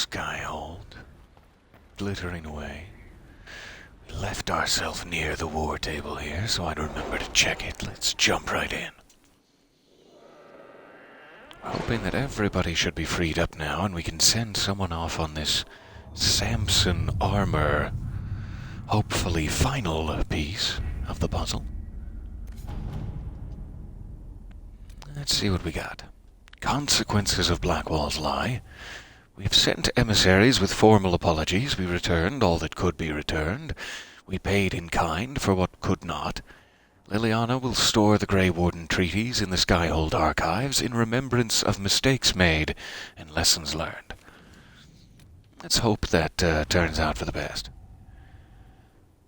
Skyhold, glittering away. We left ourselves near the war table here, so I'd remember to check it. Let's jump right in. Hoping that everybody should be freed up now, and we can send someone off on this Samson armor, hopefully final piece of the puzzle. Let's see what we got. Consequences of Blackwall's lie. We've sent emissaries with formal apologies. We returned all that could be returned. We paid in kind for what could not. Liliana will store the Grey Warden treaties in the Skyhold archives in remembrance of mistakes made and lessons learned. Let's hope that turns out for the best.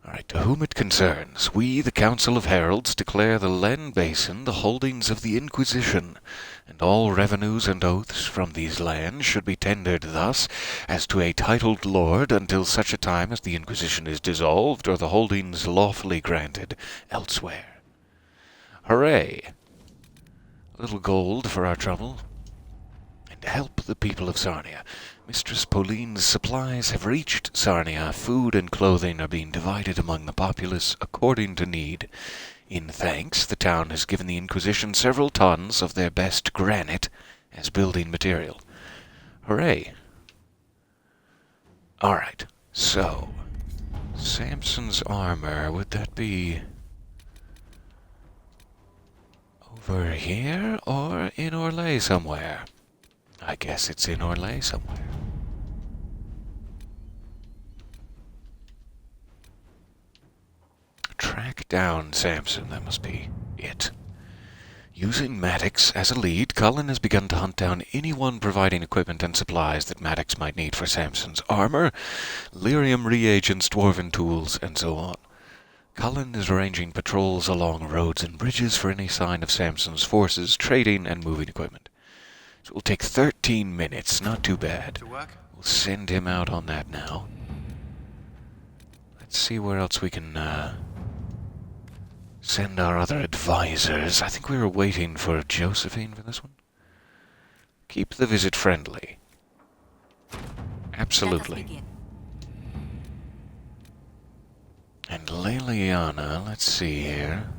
Alright, to whom it concerns, we, the Council of Heralds, declare the Len Basin the holdings of the Inquisition, and all revenues and oaths from these lands should be tendered thus, as to a titled lord, until such a time as the Inquisition is dissolved, or the holdings lawfully granted elsewhere. Hooray! A little gold for our trouble. And help the people of Sarnia. Mistress Pauline's supplies have reached Sarnia. Food and clothing are being divided among the populace according to need. In thanks, the town has given the Inquisition several tons of their best granite as building material. Hooray! Alright, so Samson's armor, would that be over here or in Orlais somewhere? I guess it's in Orlais somewhere. Track down Samson, that must be it. Using Maddox as a lead, Cullen has begun to hunt down anyone providing equipment and supplies that Maddox might need for Samson's armor, lyrium reagents, dwarven tools, and so on. Cullen is arranging patrols along roads and bridges for any sign of Samson's forces, trading and moving equipment. So it will take 13 minutes, not too bad. We'll send him out on that now. Let's see where else we can send our other advisors. I think we were waiting for Josephine for this one. Keep the visit friendly. Absolutely. And Liliana, let's see here.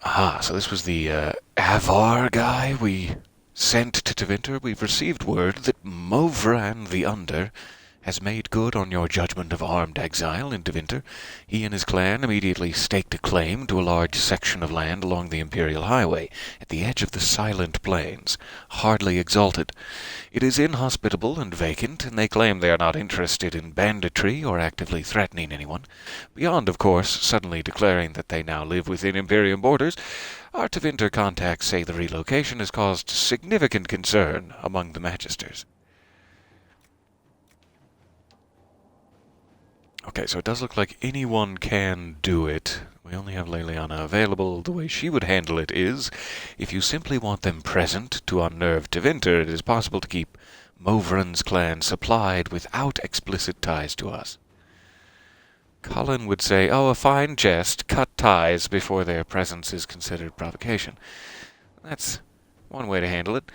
Aha, so this was the Avar guy we sent to Tevinter. We've received word that Movran the Under has made good on your judgment of armed exile in Tevinter. He and his clan immediately staked a claim to a large section of land along the Imperial Highway, at the edge of the Silent Plains, hardly exalted. It is inhospitable and vacant, and they claim they are not interested in banditry or actively threatening anyone. Beyond, of course, suddenly declaring that they now live within Imperium borders, our Tevinter contacts say the relocation has caused significant concern among the Magisters. Okay, so it does look like anyone can do it. We only have Liliana available. The way she would handle it is, if you simply want them present to unnerve Tevinter, it is possible to keep Movran's clan supplied without explicit ties to us. Cullen would say, oh, a fine jest, cut ties before their presence is considered provocation. That's one way to handle it.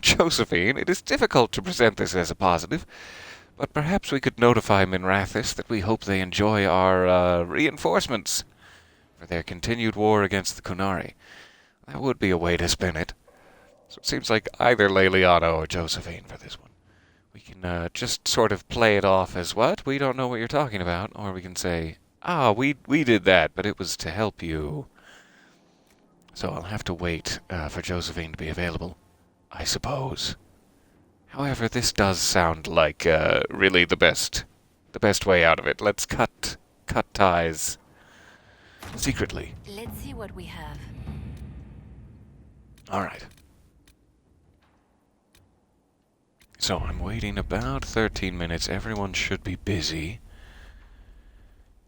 Josephine, it is difficult to present this as a positive. But perhaps we could notify Minrathis that we hope they enjoy our reinforcements for their continued war against the Kunari. That would be a way to spin it. So it seems like either Liliana or Josephine for this one. We can just sort of play it off as, what? We don't know what you're talking about. Or we can say, we did that, but it was to help you. So I'll have to wait for Josephine to be available, I suppose. However, this does sound like really the best way out of it. Let's cut ties secretly. Let's see what we have. All right. So I'm waiting about 13 minutes. Everyone should be busy.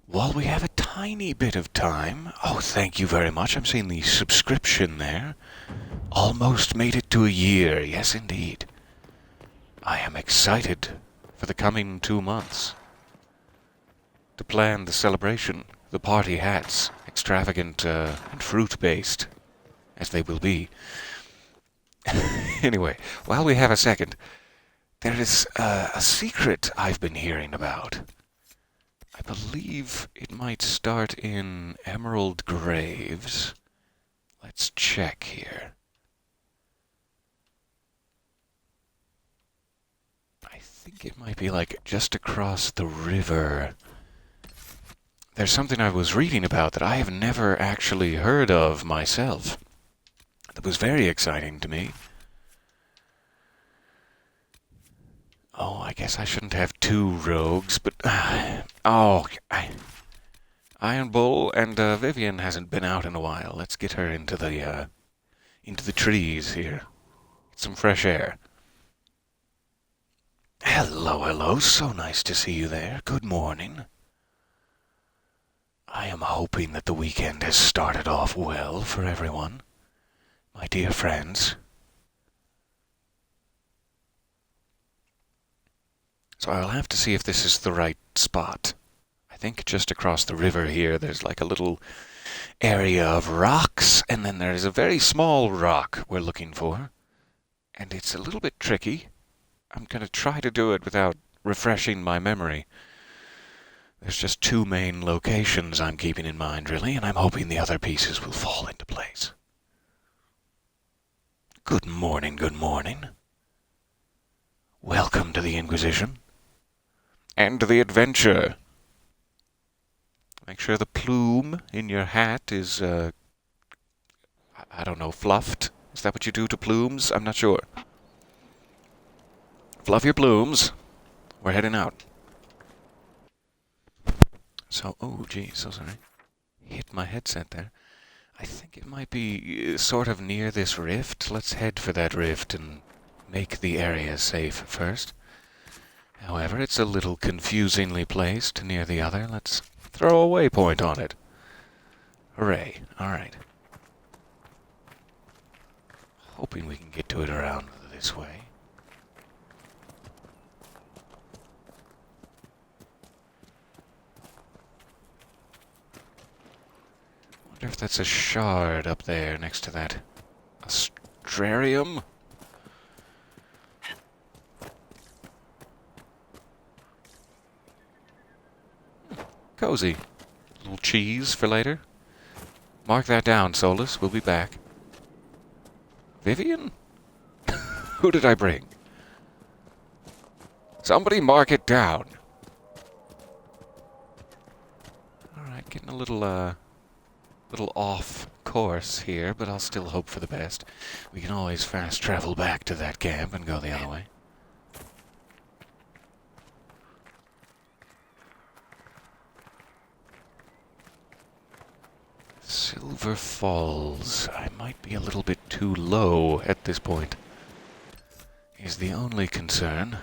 While we have a tiny bit of time. Oh, thank you very much. I'm seeing the subscription there. Almost made it to a year. Yes, indeed. I am excited for the coming 2 months to plan the celebration, the party hats, extravagant and fruit-based, as they will be. Anyway, while we have a second, there is a secret I've been hearing about. I believe it might start in Emerald Graves. Let's check here. I think it might be like just across the river. There's something I was reading about that I have never actually heard of myself. That was very exciting to me. Oh, I guess I shouldn't have two rogues, but... Iron Bull and Vivian hasn't been out in a while. Let's get her into the trees here. Get some fresh air. Hello, hello. So nice to see you there. Good morning. I am hoping that the weekend has started off well for everyone. My dear friends. So I'll have to see if this is the right spot. I think just across the river here there's like a little area of rocks, and then there's a very small rock we're looking for. And it's a little bit tricky. I'm going to try to do it without refreshing my memory. There's just two main locations I'm keeping in mind, really, and I'm hoping the other pieces will fall into place. Good morning, good morning. Welcome to the Inquisition. And the adventure. Make sure the plume in your hat is, I don't know, fluffed. Is that what you do to plumes? I'm not sure. Fluff your plumes. We're heading out. So, oh geez, so sorry. Hit my headset there. I think it might be sort of near this rift. Let's head for that rift and make the area safe first. However, it's a little confusingly placed near the other. Let's throw a waypoint on it. Hooray. Alright. Hoping we can get to it around this way. Wonder if that's a shard up there next to that astrarium? Cozy. Little cheese for later. Mark that down, Solus. We'll be back. Vivian? Who did I bring? Somebody mark it down. Alright, getting a little off course here, but I'll still hope for the best. We can always fast travel back to that camp and go the other way. Silver Falls. I might be a little bit too low at this point. Is the only concern.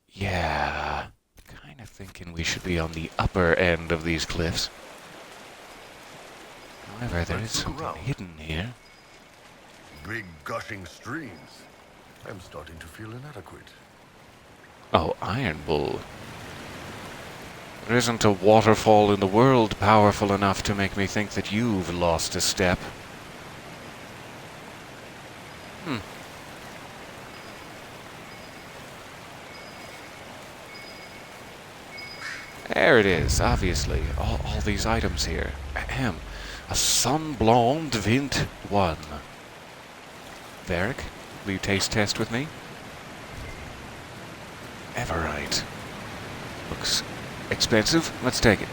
Yeah. Kind of thinking we should be on the upper end of these cliffs. However, there is something hidden here. Big gushing streams. I'm starting to feel inadequate. Oh, Iron Bull. There isn't a waterfall in the world powerful enough to make me think that you've lost a step. There it is, obviously. All these items here. Ahem. A Sunblonde Vint 1. Varric, will you taste test with me? Everite. Looks expensive. Let's take it.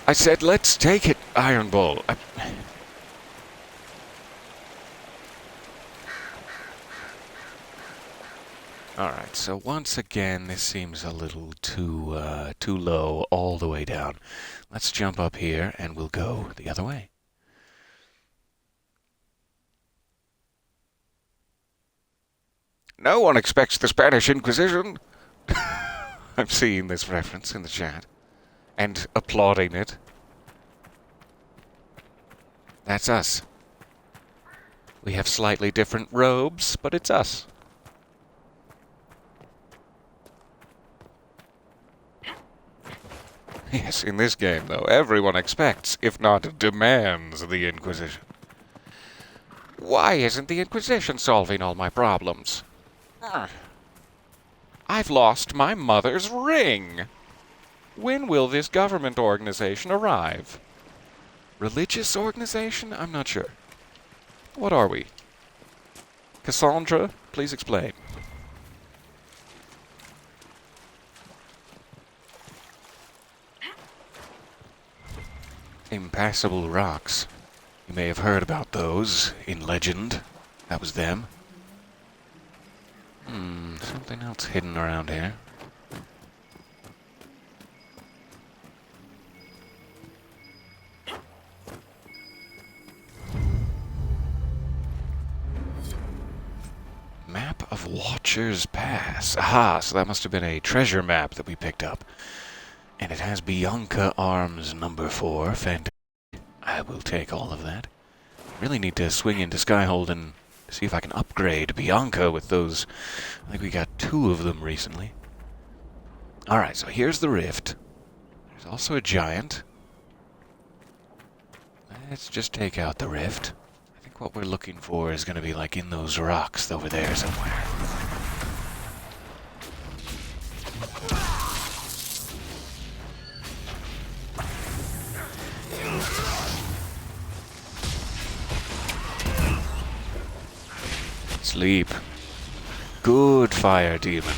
I said let's take it, Iron Bull. Alright, so once again, this seems a little too low all the way down. Let's jump up here and we'll go the other way. No one expects the Spanish Inquisition. I'm seeing this reference in the chat and applauding it. That's us. We have slightly different robes, but it's us. Yes, in this game, though, everyone expects, if not demands, the Inquisition. Why isn't the Inquisition solving all my problems? I've lost my mother's ring! When will this government organization arrive? Religious organization? I'm not sure. What are we? Cassandra, please explain. Impassable rocks. You may have heard about those in legend. That was them. Something else hidden around here. Map of Watcher's Pass. Aha, so that must have been a treasure map that we picked up. And it has Bianca Arms number 4. Fantastic. I will take all of that. Really need to swing into Skyhold and see if I can upgrade Bianca with those. I think we got 2 of them recently. Alright, so here's the rift. There's also a giant. Let's just take out the rift. I think what we're looking for is going to be like in those rocks over there somewhere. Sleep. Good fire demon.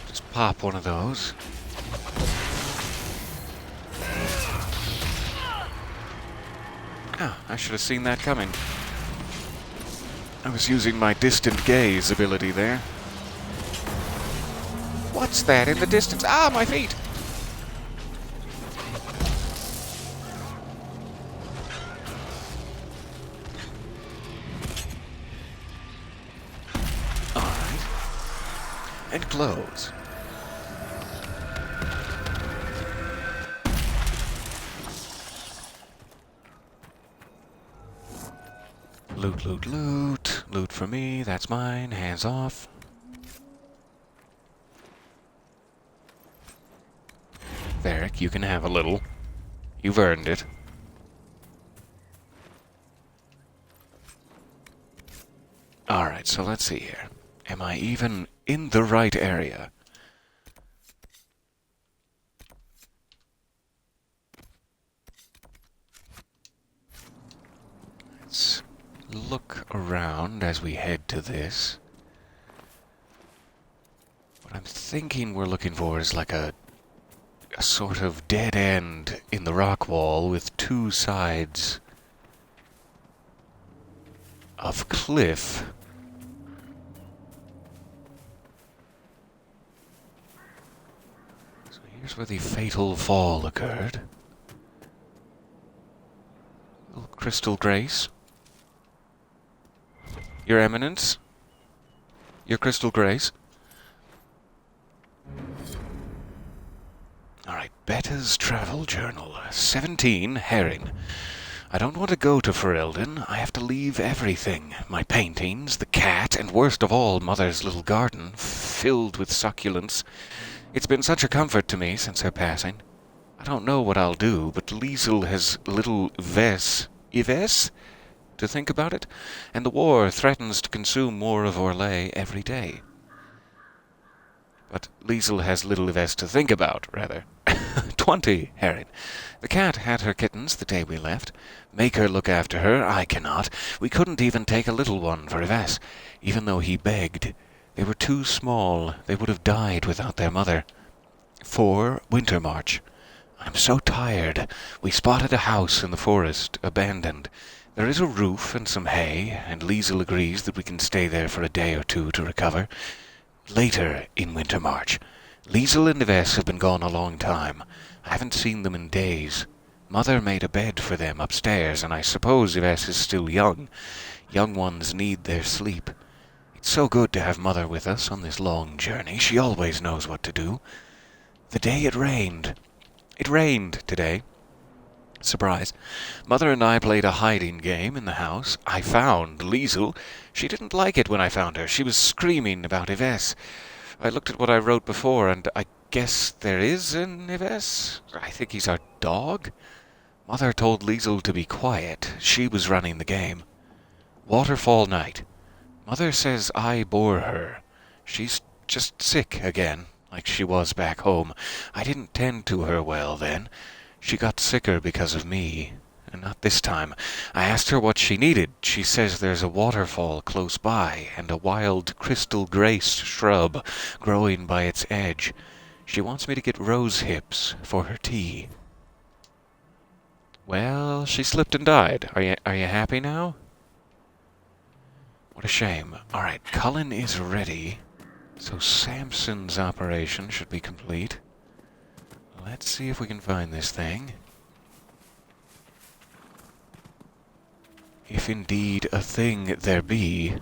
Just pop one of those. Ah, I should have seen that coming. I was using my distant gaze ability there. What's that in the distance? Ah, my feet! Alright. And close. Loot, loot, loot. Loot for me, that's mine. Hands off. Varric, you can have a little. You've earned it. Alright, so let's see here. Am I even in the right area? Let's look around as we head to this. What I'm thinking we're looking for is like a sort of dead end in the rock wall with 2 sides of cliff. So here's where the fatal fall occurred. Little crystal grace. Your Eminence? Your Crystal Grace? Alright, Betta's Travel Journal. 17, herring. I don't want to go to Ferelden. I have to leave everything. My paintings, the cat, and worst of all, Mother's little garden, filled with succulents. It's been such a comfort to me since her passing. I don't know what I'll do, but Liesel has little Yves? To think about it, and the war threatens to consume more of Orlais every day. But Liesel has little of us to think about, rather. 20, herring. The cat had her kittens the day we left. Make her look after her, I cannot. We couldn't even take a little one for Yves, even though he begged. They were too small. They would have died without their mother. 4, winter march. I'm so tired. We spotted a house in the forest, abandoned. There is a roof and some hay, and Liesel agrees that we can stay there for a day or 2 to recover. Later in winter march. Liesel and Yves have been gone a long time. I haven't seen them in days. Mother made a bed for them upstairs, and I suppose Yves is still young. Young ones need their sleep. It's so good to have Mother with us on this long journey. She always knows what to do. The day it rained. It rained today. Surprise. Mother and I played a hiding game in the house. I found Liesel. She didn't like it when I found her. She was screaming about Yves. I looked at what I wrote before, and I guess there is an Yves? I think he's our dog. Mother told Liesel to be quiet. She was running the game. Waterfall night. Mother says I bore her. She's just sick again, like she was back home. I didn't tend to her well then. She got sicker because of me. And not this time. I asked her what she needed. She says there's a waterfall close by, and a wild crystal grace shrub growing by its edge. She wants me to get rose hips for her tea. Well, she slipped and died. Are you happy now? What a shame. Alright, Cullen is ready. So Samson's operation should be complete. Let's see if we can find this thing. If indeed a thing there be.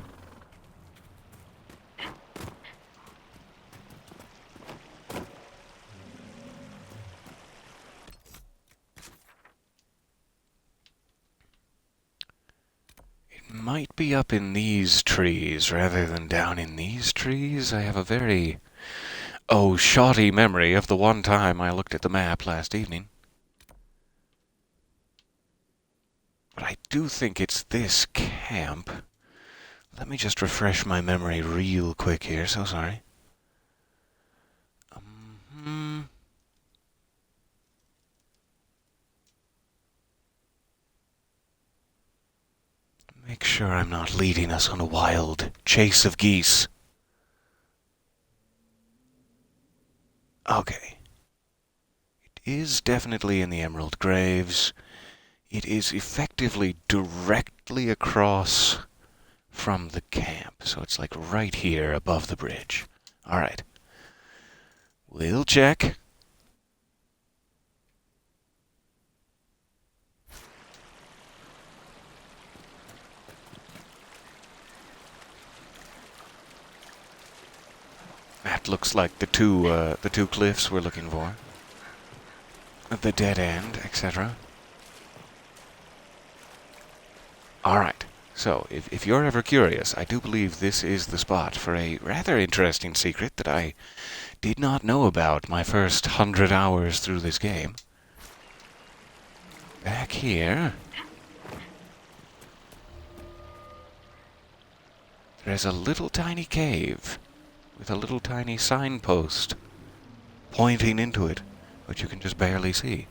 It might be up in these trees rather than down in these trees. I have a very, shoddy memory of the one time I looked at the map last evening. But I do think it's this camp. Let me just refresh my memory real quick here, so sorry. Make sure I'm not leading us on a wild chase of geese. Okay. It is definitely in the Emerald Graves. It is effectively directly across from the camp, so it's like right here above the bridge. Alright. We'll check. That looks like the two cliffs we're looking for. The dead end, etc. Alright, so if you're ever curious, I do believe this is the spot for a rather interesting secret that I did not know about my first 100 hours through this game. Back here, there's a little tiny cave with a little tiny signpost pointing into it, which you can just barely see.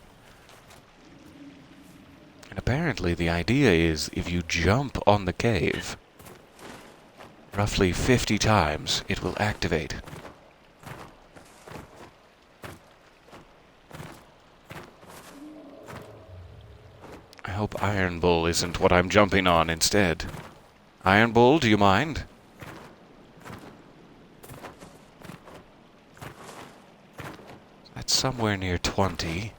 And apparently the idea is if you jump on the cave roughly 50 times, it will activate. I hope Iron Bull isn't what I'm jumping on instead. Iron Bull, do you mind? That's somewhere near 20.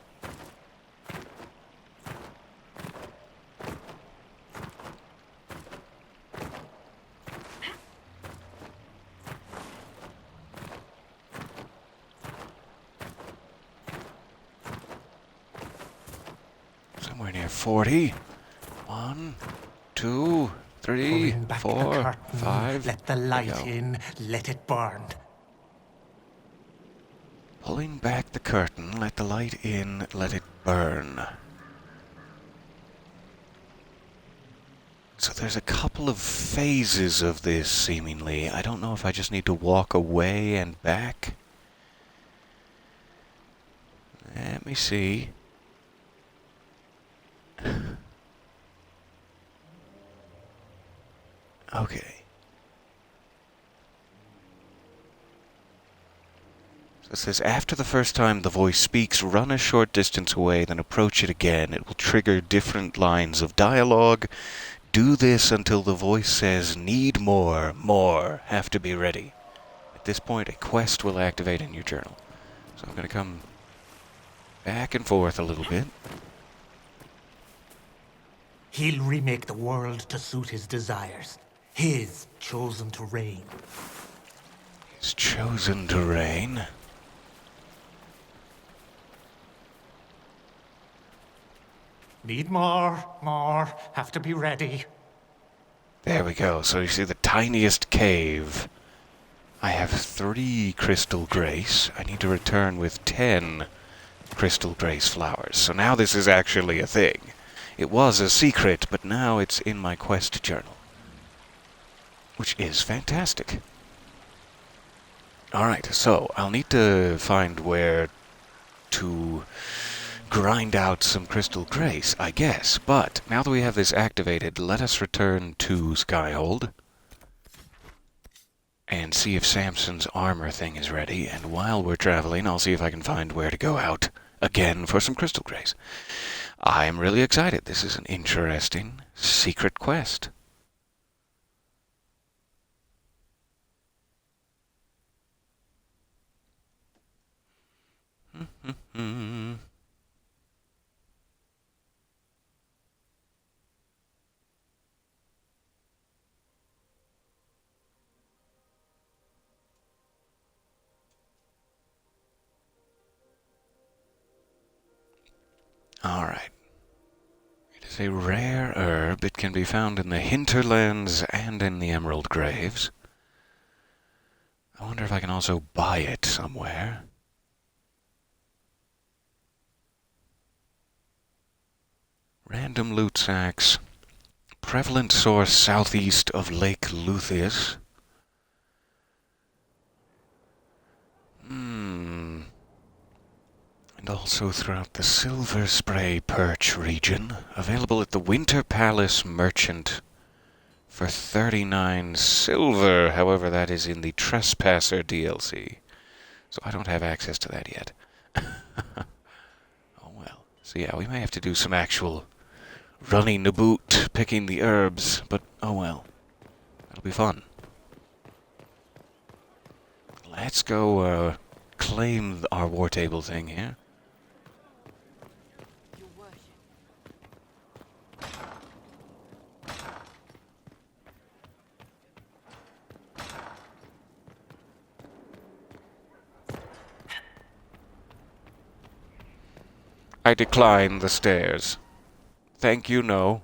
Somewhere near 40. 1, 2, 3, 4, 5. Let the light in, let it burn. Pulling back the curtain, let the light in, let it burn. So there's a couple of phases of this, seemingly. I don't know if I just need to walk away and back. Let me see. Okay. It says, after the first time the voice speaks, run a short distance away, then approach it again. It will trigger different lines of dialogue. Do this until the voice says, need more, have to be ready. At this point, a quest will activate in your journal. So I'm going to come back and forth a little bit. He'll remake the world to suit his desires. His chosen terrain. His chosen terrain. Need more, more. Have to be ready. There we go. So you see the tiniest cave. I have 3 crystal grace. I need to return with 10 crystal grace flowers. So now this is actually a thing. It was a secret, but now it's in my quest journal. Which is fantastic. Alright, so I'll need to find where to grind out some crystal grace, I guess. But now that we have this activated, let us return to Skyhold and see if Samson's armor thing is ready. And while we're traveling, I'll see if I can find where to go out again for some crystal grace. I'm really excited. This is an interesting secret quest. Alright. It is a rare herb. It can be found in the hinterlands and in the Emerald Graves. I wonder if I can also buy it somewhere. Random loot sacks. Prevalent source southeast of Lake Luthius. And also throughout the Silver Spray Perch region. Available at the Winter Palace Merchant for 39 silver. However, that is in the Trespasser DLC. So I don't have access to that yet. Oh well. So yeah, we may have to do some actual running about, picking the herbs, but oh well. That'll be fun. Let's go claim our war table thing here. I decline the stairs. Thank you, no.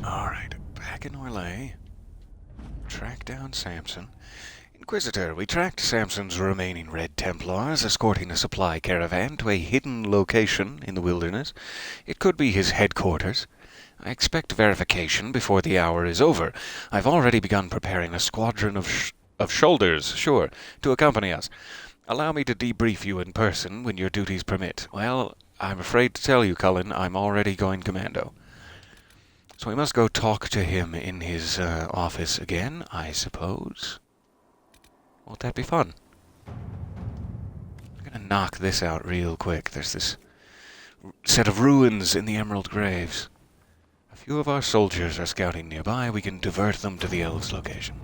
Alright, back in Orlais. Track down Samson. Inquisitor, we tracked Samson's remaining Red Templars, escorting a supply caravan to a hidden location in the wilderness. It could be his headquarters. I expect verification before the hour is over. I've already begun preparing a squadron of shoulders, sure, to accompany us. Allow me to debrief you in person when your duties permit. Well, I'm afraid to tell you, Cullen, I'm already going commando. So we must go talk to him in his office again, I suppose. Won't that be fun? I'm gonna knock this out real quick. There's this set of ruins in the Emerald Graves. A few of our soldiers are scouting nearby. We can divert them to the elves' location.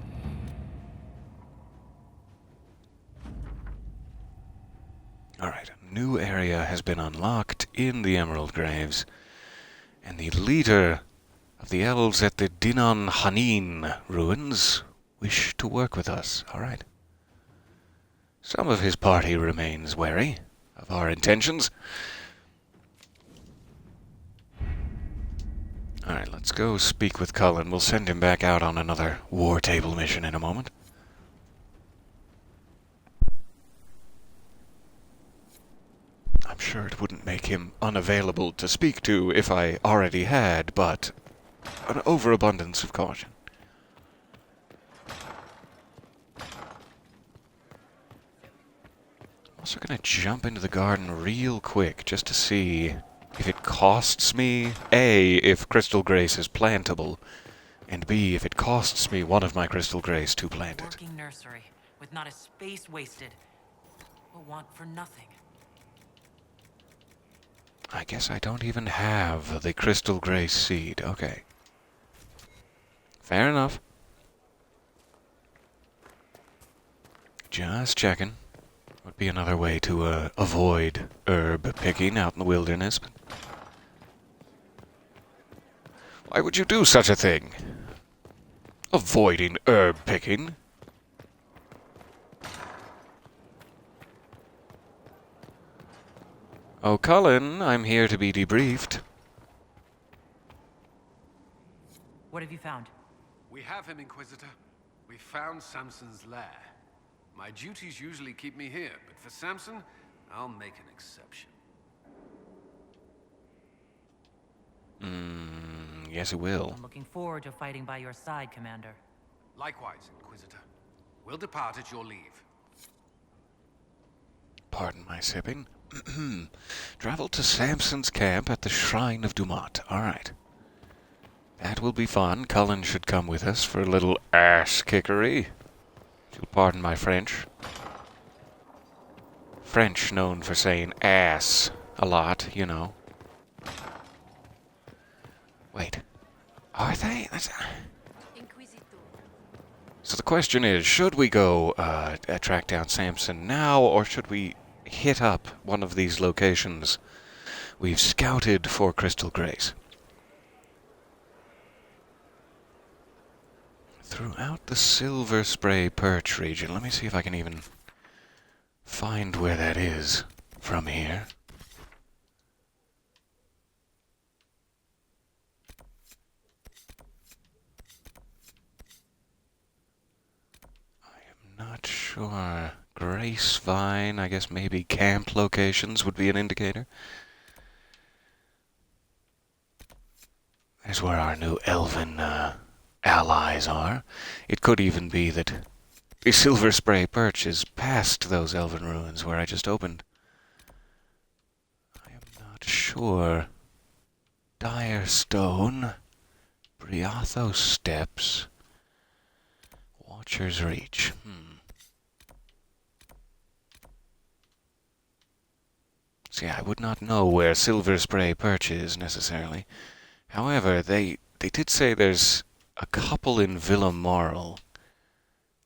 Alright, a new area has been unlocked in the Emerald Graves. And the leader of the elves at the Dinan Hanin ruins wish to work with us. Alright. Some of his party remains wary of our intentions. Alright, let's go speak with Cullen. We'll send him back out on another war table mission in a moment. I'm sure it wouldn't make him unavailable to speak to if I already had, but an overabundance of caution. I'm also going to jump into the garden real quick just to see if it costs me, A, if Crystal Grace is plantable, and B, if it costs me one of my Crystal Grace to plant it. Working nursery with not a space wasted. A want for nothing. I guess I don't even have the Crystal Grace seed. Okay. Fair enough. Just checking. Would be another way to avoid herb picking out in the wilderness. But Why would you do such a thing? Avoiding herb picking? Oh, Cullen, I'm here to be debriefed. What have you found? We have him, Inquisitor. We found Samson's lair. My duties usually keep me here, but for Samson, I'll make an exception. Yes, it will. I'm looking forward to fighting by your side, Commander. Likewise, Inquisitor. We'll depart at your leave. Pardon my sipping. Travel to Samson's camp at the Shrine of Dumat. All right. That will be fun. Cullen should come with us for a little ass-kickery. If you'll pardon my French. French known for saying ass a lot, you know. Wait. Are they? So the question is, should we go track down Samson now, or should we hit up one of these locations we've scouted for Crystal Grace? Throughout the Silver Spray Perch region. Let me see if I can even find where that is from here. Not sure. Gracevine, I guess maybe camp locations would be an indicator. There's where our new elven allies are. It could even be that the Silver Spray Perch is past those elven ruins where I just opened. I am not sure. Dire Stone, Briathos Steps, Watcher's Reach. See, I would not know where Silver Spray Perch is, necessarily. However, they did say there's a couple in Villa Moral.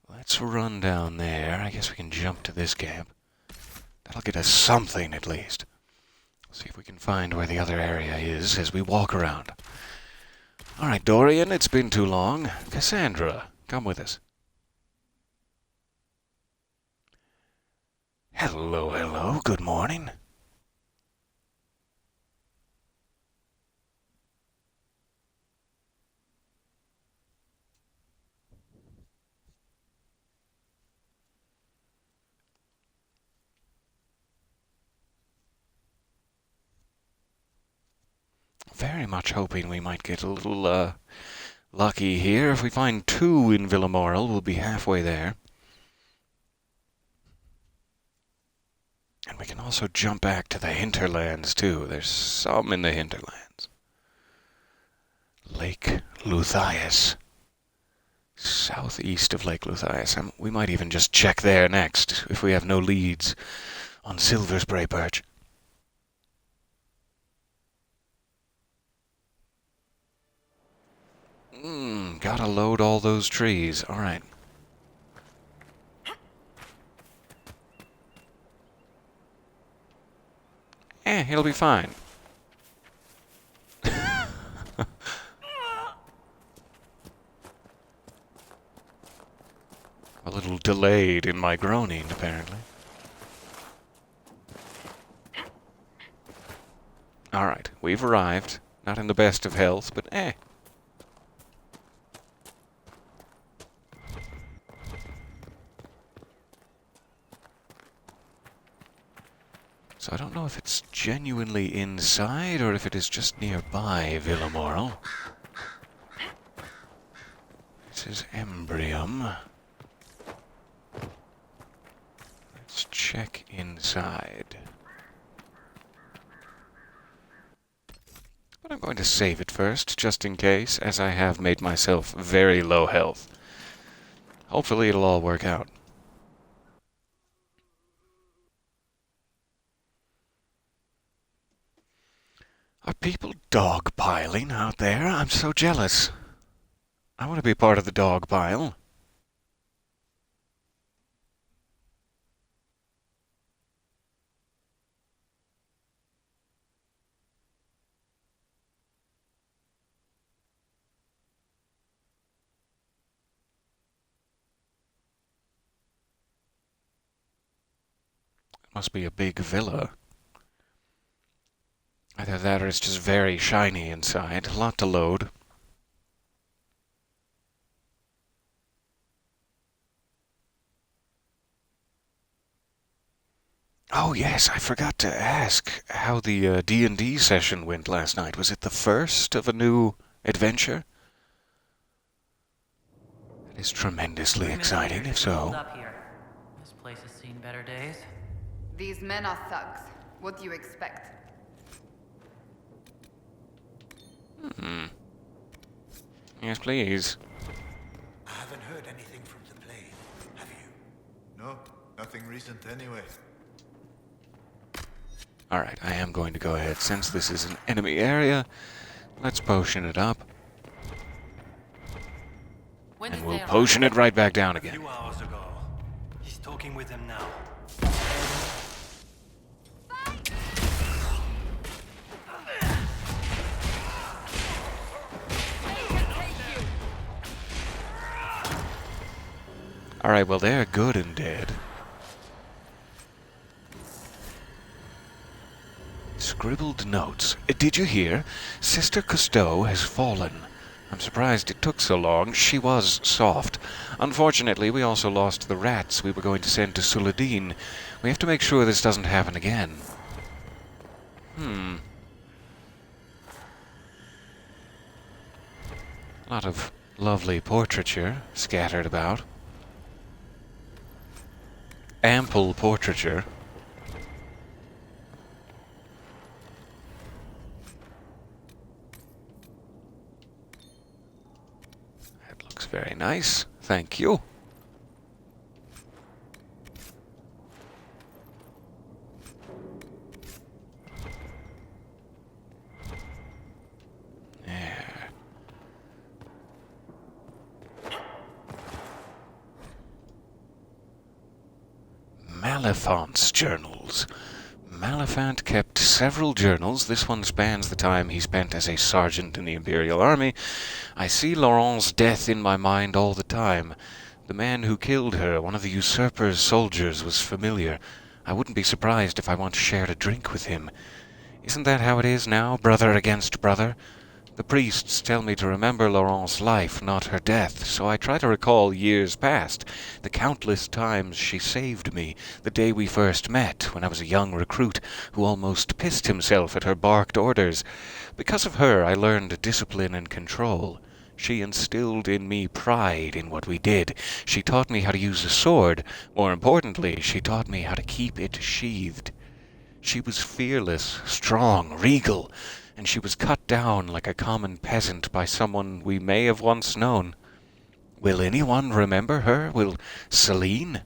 Let's run down there. I guess we can jump to this camp. That'll get us something, at least. See if we can find where the other area is as we walk around. All right, Dorian, it's been too long. Cassandra, come with us. Hello, hello. Good morning. Very much hoping we might get a little lucky here. If we find 2 in Villamoral, we'll be halfway there. And we can also jump back to the hinterlands, too. There's some in the hinterlands. Lake Luthias. Southeast of Lake Luthias. We might even just check there next, if we have no leads on Silver Spray Perch. Gotta load all those trees. All right. He'll be fine. A little delayed in my groaning, apparently. All right, we've arrived. Not in the best of health, but So I don't know if it's genuinely inside or if it is just nearby Villamoral. This is Embrium. Let's check inside. But I'm going to save it first, just in case, as I have made myself very low health. Hopefully it'll all work out. Are people dogpiling out there? I'm so jealous. I want to be part of the dog pile. Must be a big villa. Either that or it's just very shiny inside. A lot to load. Oh yes, I forgot to ask how the D&D session went last night. Was it the first of a new adventure? It is tremendously exciting, if Hold so. up here. This place has seen better days. These men are thugs. What do you expect? Yes, please. I haven't heard anything from the blade, have you? No, nothing recent anyway. Alright, I am going to go ahead. Since this is an enemy area, let's potion it up. When And did we'll they potion it right back down A again. few hours ago. He's talking with them now. Alright, well, they're good and dead. Scribbled notes. Did you hear? Sister Cousteau has fallen. I'm surprised it took so long. She was soft. Unfortunately, we also lost the rats we were going to send to Suladin. We have to make sure this doesn't happen again. A lot of lovely portraiture scattered about. Ample portraiture. That looks very nice. Thank you. There. Maliphant's journals. Maliphant kept several journals. This one spans the time he spent as a sergeant in the Imperial Army. I see Laurent's death in my mind all the time. The man who killed her, one of the usurper's soldiers, was familiar. I wouldn't be surprised if I once shared a drink with him. Isn't that how it is now, brother against brother? The priests tell me to remember Laurent's life, not her death, so I try to recall years past, the countless times she saved me, the day we first met, when I was a young recruit who almost pissed himself at her barked orders. Because of her, I learned discipline and control. She instilled in me pride in what we did. She taught me how to use a sword. More importantly, she taught me how to keep it sheathed. She was fearless, strong, regal, and she was cut down like a common peasant by someone we may have once known. Will anyone remember her? Will Celine?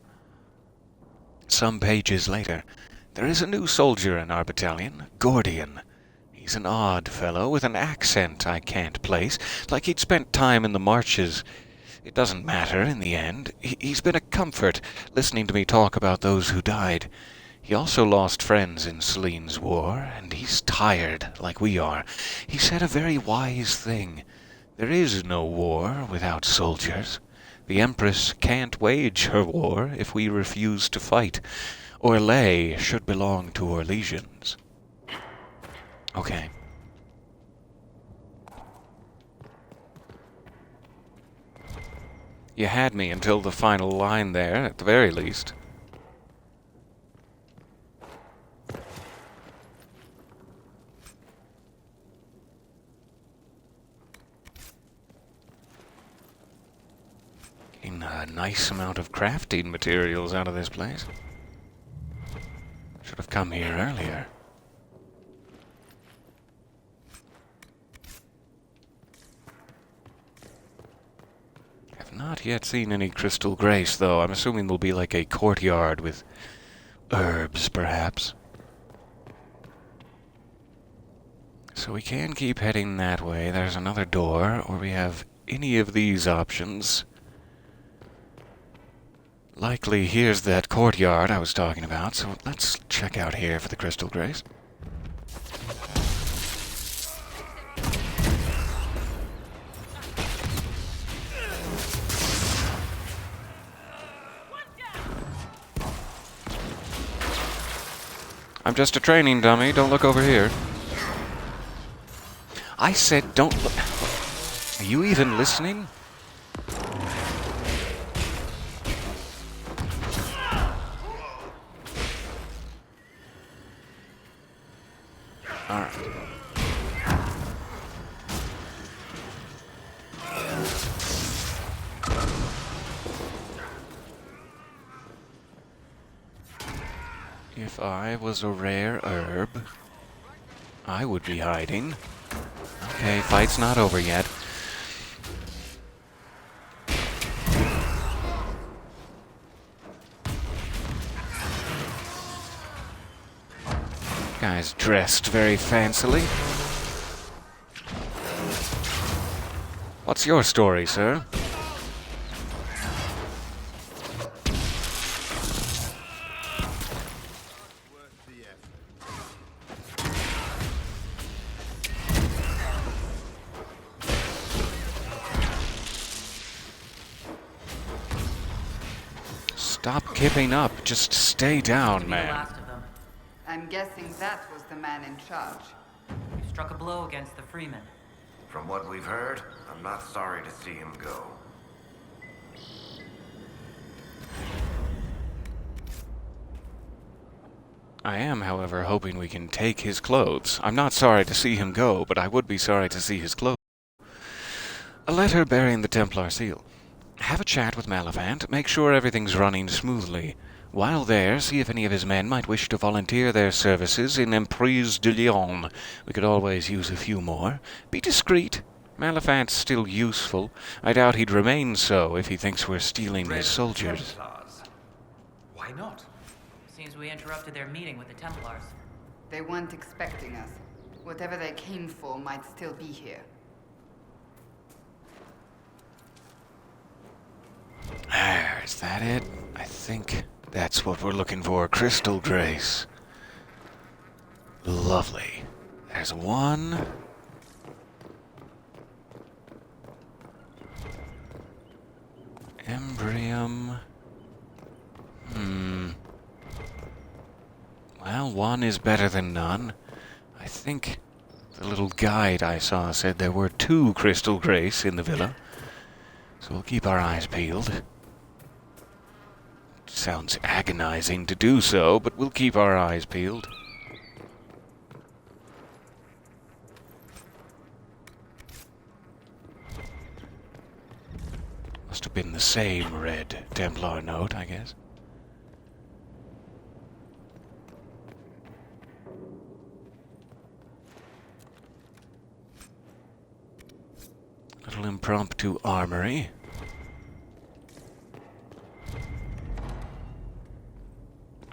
Some pages later, there is a new soldier in our battalion, Gordian. He's an odd fellow with an accent I can't place, like he'd spent time in the marches. It doesn't matter in the end. He's been a comfort, listening to me talk about those who died. He also lost friends in Celine's war, and he's tired, like we are. He said a very wise thing. There is no war without soldiers. The Empress can't wage her war if we refuse to fight. Orlais should belong to Orlesians. Okay. You had me until the final line there, at the very least. Getting a nice amount of crafting materials out of this place. Should have come here earlier. I've not yet seen any crystal grace, though. I'm assuming there'll be like a courtyard with herbs, perhaps. So we can keep heading that way. There's another door, or we have any of these options. Likely here's that courtyard I was talking about, so let's check out here for the crystal grace. I'm just a training dummy. Don't look over here. I said don't look. Are you even listening? Alright. If I was a rare herb, I would be hiding. Okay, fight's not over yet. Guy's dressed very fancily. What's your story, sir? Stop kipping up. Just stay down, The man. last of them. I'm guessing that was the man in charge. You struck a blow against the Freeman. From what we've heard, I'm not sorry to see him go. I am, however, hoping we can take his clothes. I'm not sorry to see him go, but I would be sorry to see his clothes. A letter bearing the Templar seal. Have a chat with Malafant, make sure everything's running smoothly. While there, see if any of his men might wish to volunteer their services in Emprise de Lyon. We could always use a few more. Be discreet. Malafant's still useful. I doubt he'd remain so if he thinks we're stealing his soldiers. Templars. Why not? Seems we interrupted their meeting with the Templars. They weren't expecting us. Whatever they came for might still be here. There, is that it? I think that's what we're looking for. Crystal Grace. Lovely. There's one. Embrium. Well, one is better than none. I think the little guide I saw said there were 2 Crystal Grace in the villa. So we'll keep our eyes peeled. Sounds agonizing to do so, but we'll keep our eyes peeled. Must have been the same red Templar note, I guess. Little impromptu armory.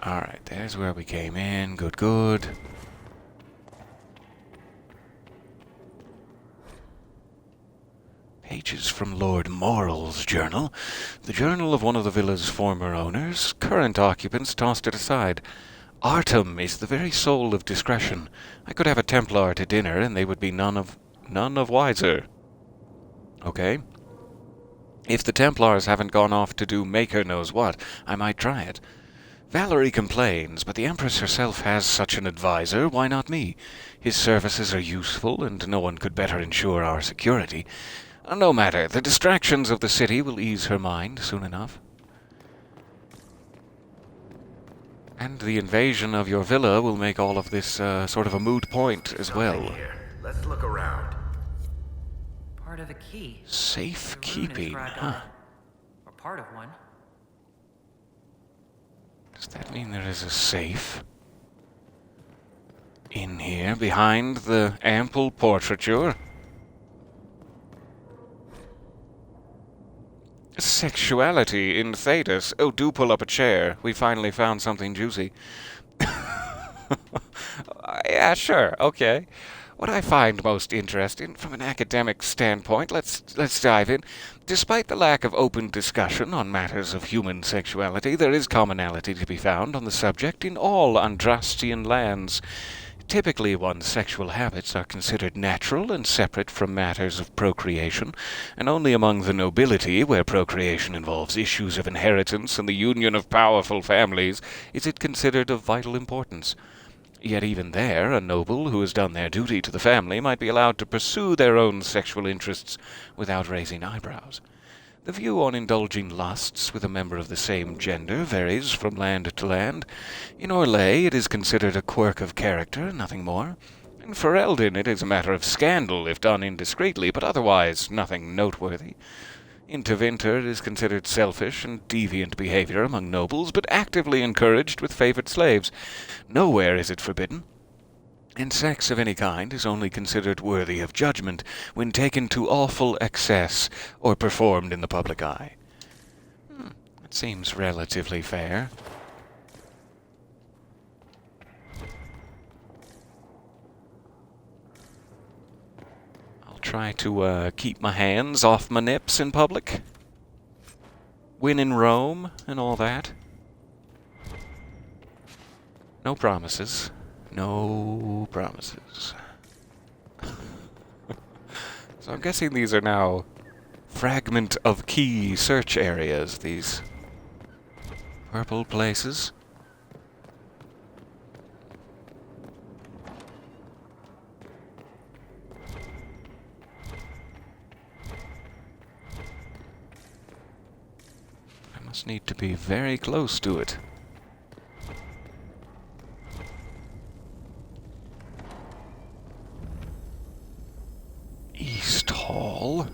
Alright, there's where we came in. Good, good. Pages from Lord Morrel's journal. The journal of one of the villa's former owners. Current occupants tossed it aside. Artem is the very soul of discretion. I could have a Templar to dinner, and they would be none of wiser. Okay. If the Templars haven't gone off to do Maker knows what, I might try it. Valerie complains, but the Empress herself has such an advisor, why not me? His services are useful, and no one could better ensure our security. No matter, the distractions of the city will ease her mind soon enough. And the invasion of your villa will make all of this sort of a moot point as well. Here, let's look around. Part of a key. Safekeeping, huh? Or part of one. Does that mean there is a safe in here behind the ample portraiture? Sexuality in Thedas. Oh, do pull up a chair. We finally found something juicy. Yeah, sure. Okay. What I find most interesting from an academic standpoint, let's dive in. Despite the lack of open discussion on matters of human sexuality, there is commonality to be found on the subject in all Andrastian lands. Typically, one's sexual habits are considered natural and separate from matters of procreation, and only among the nobility, where procreation involves issues of inheritance and the union of powerful families, is it considered of vital importance. Yet even there, a noble who has done their duty to the family might be allowed to pursue their own sexual interests without raising eyebrows. The view on indulging lusts with a member of the same gender varies from land to land. In Orlais it is considered a quirk of character, nothing more. In Ferelden it is a matter of scandal if done indiscreetly, but otherwise nothing noteworthy. In Tevinter it is considered selfish and deviant behavior among nobles, but actively encouraged with favored slaves. Nowhere is it forbidden. And sex of any kind is only considered worthy of judgment when taken to awful excess or performed in the public eye. That seems relatively fair. Try to keep my hands off my nips in public. Win in Rome and all that. No promises. No promises. So I'm guessing these are now fragment of key search areas, these purple places. Must need to be very close to it. East Hall.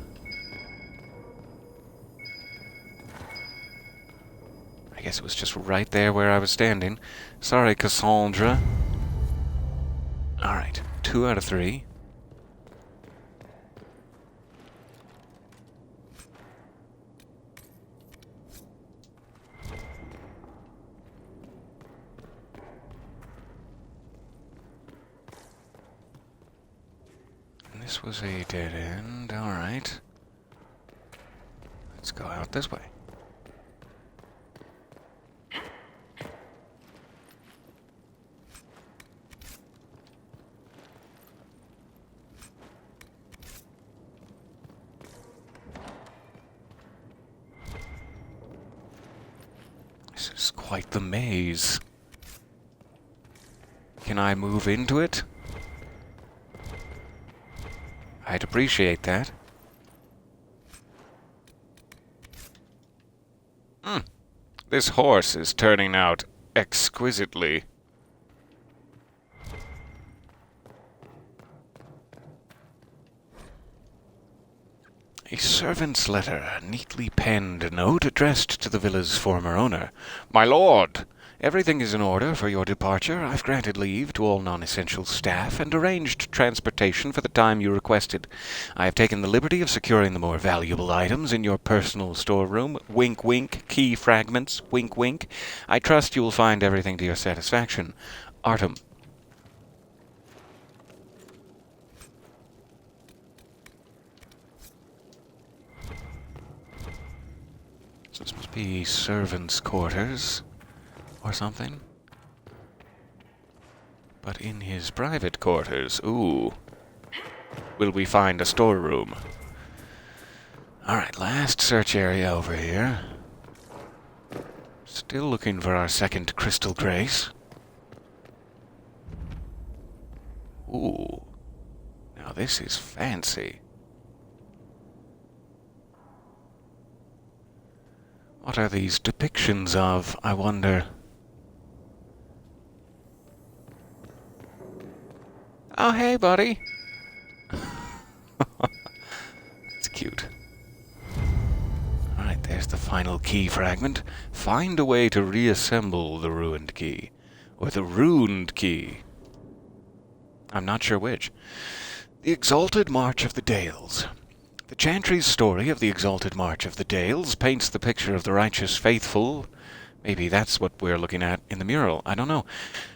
I guess it was just right there where I was standing. Sorry, Cassandra. Alright, 2 out of 3. This was a dead end, alright. Let's go out this way. This is quite the maze. Can I move into it? I'd appreciate that. This horse is turning out exquisitely. A servant's letter, a neatly penned note addressed to the villa's former owner. My lord, everything is in order for your departure. I've granted leave to all non-essential staff and arranged transportation for the time you requested. I have taken the liberty of securing the more valuable items in your personal storeroom. Wink, wink. Key fragments. Wink, wink. I trust you will find everything to your satisfaction. Artem. So this must be servants' quarters. Or something. But in his private quarters, ooh, will we find a storeroom? Alright, last search area over here. Still looking for our second crystal grace. Ooh, now this is fancy. What are these depictions of, I wonder? Oh, hey, buddy. That's cute. Alright, there's the final key fragment. Find a way to reassemble the ruined key. Or the ruined key. I'm not sure which. The Exalted March of the Dales. The Chantry's story of the Exalted March of the Dales paints the picture of the righteous faithful. Maybe that's what we're looking at in the mural, I don't know.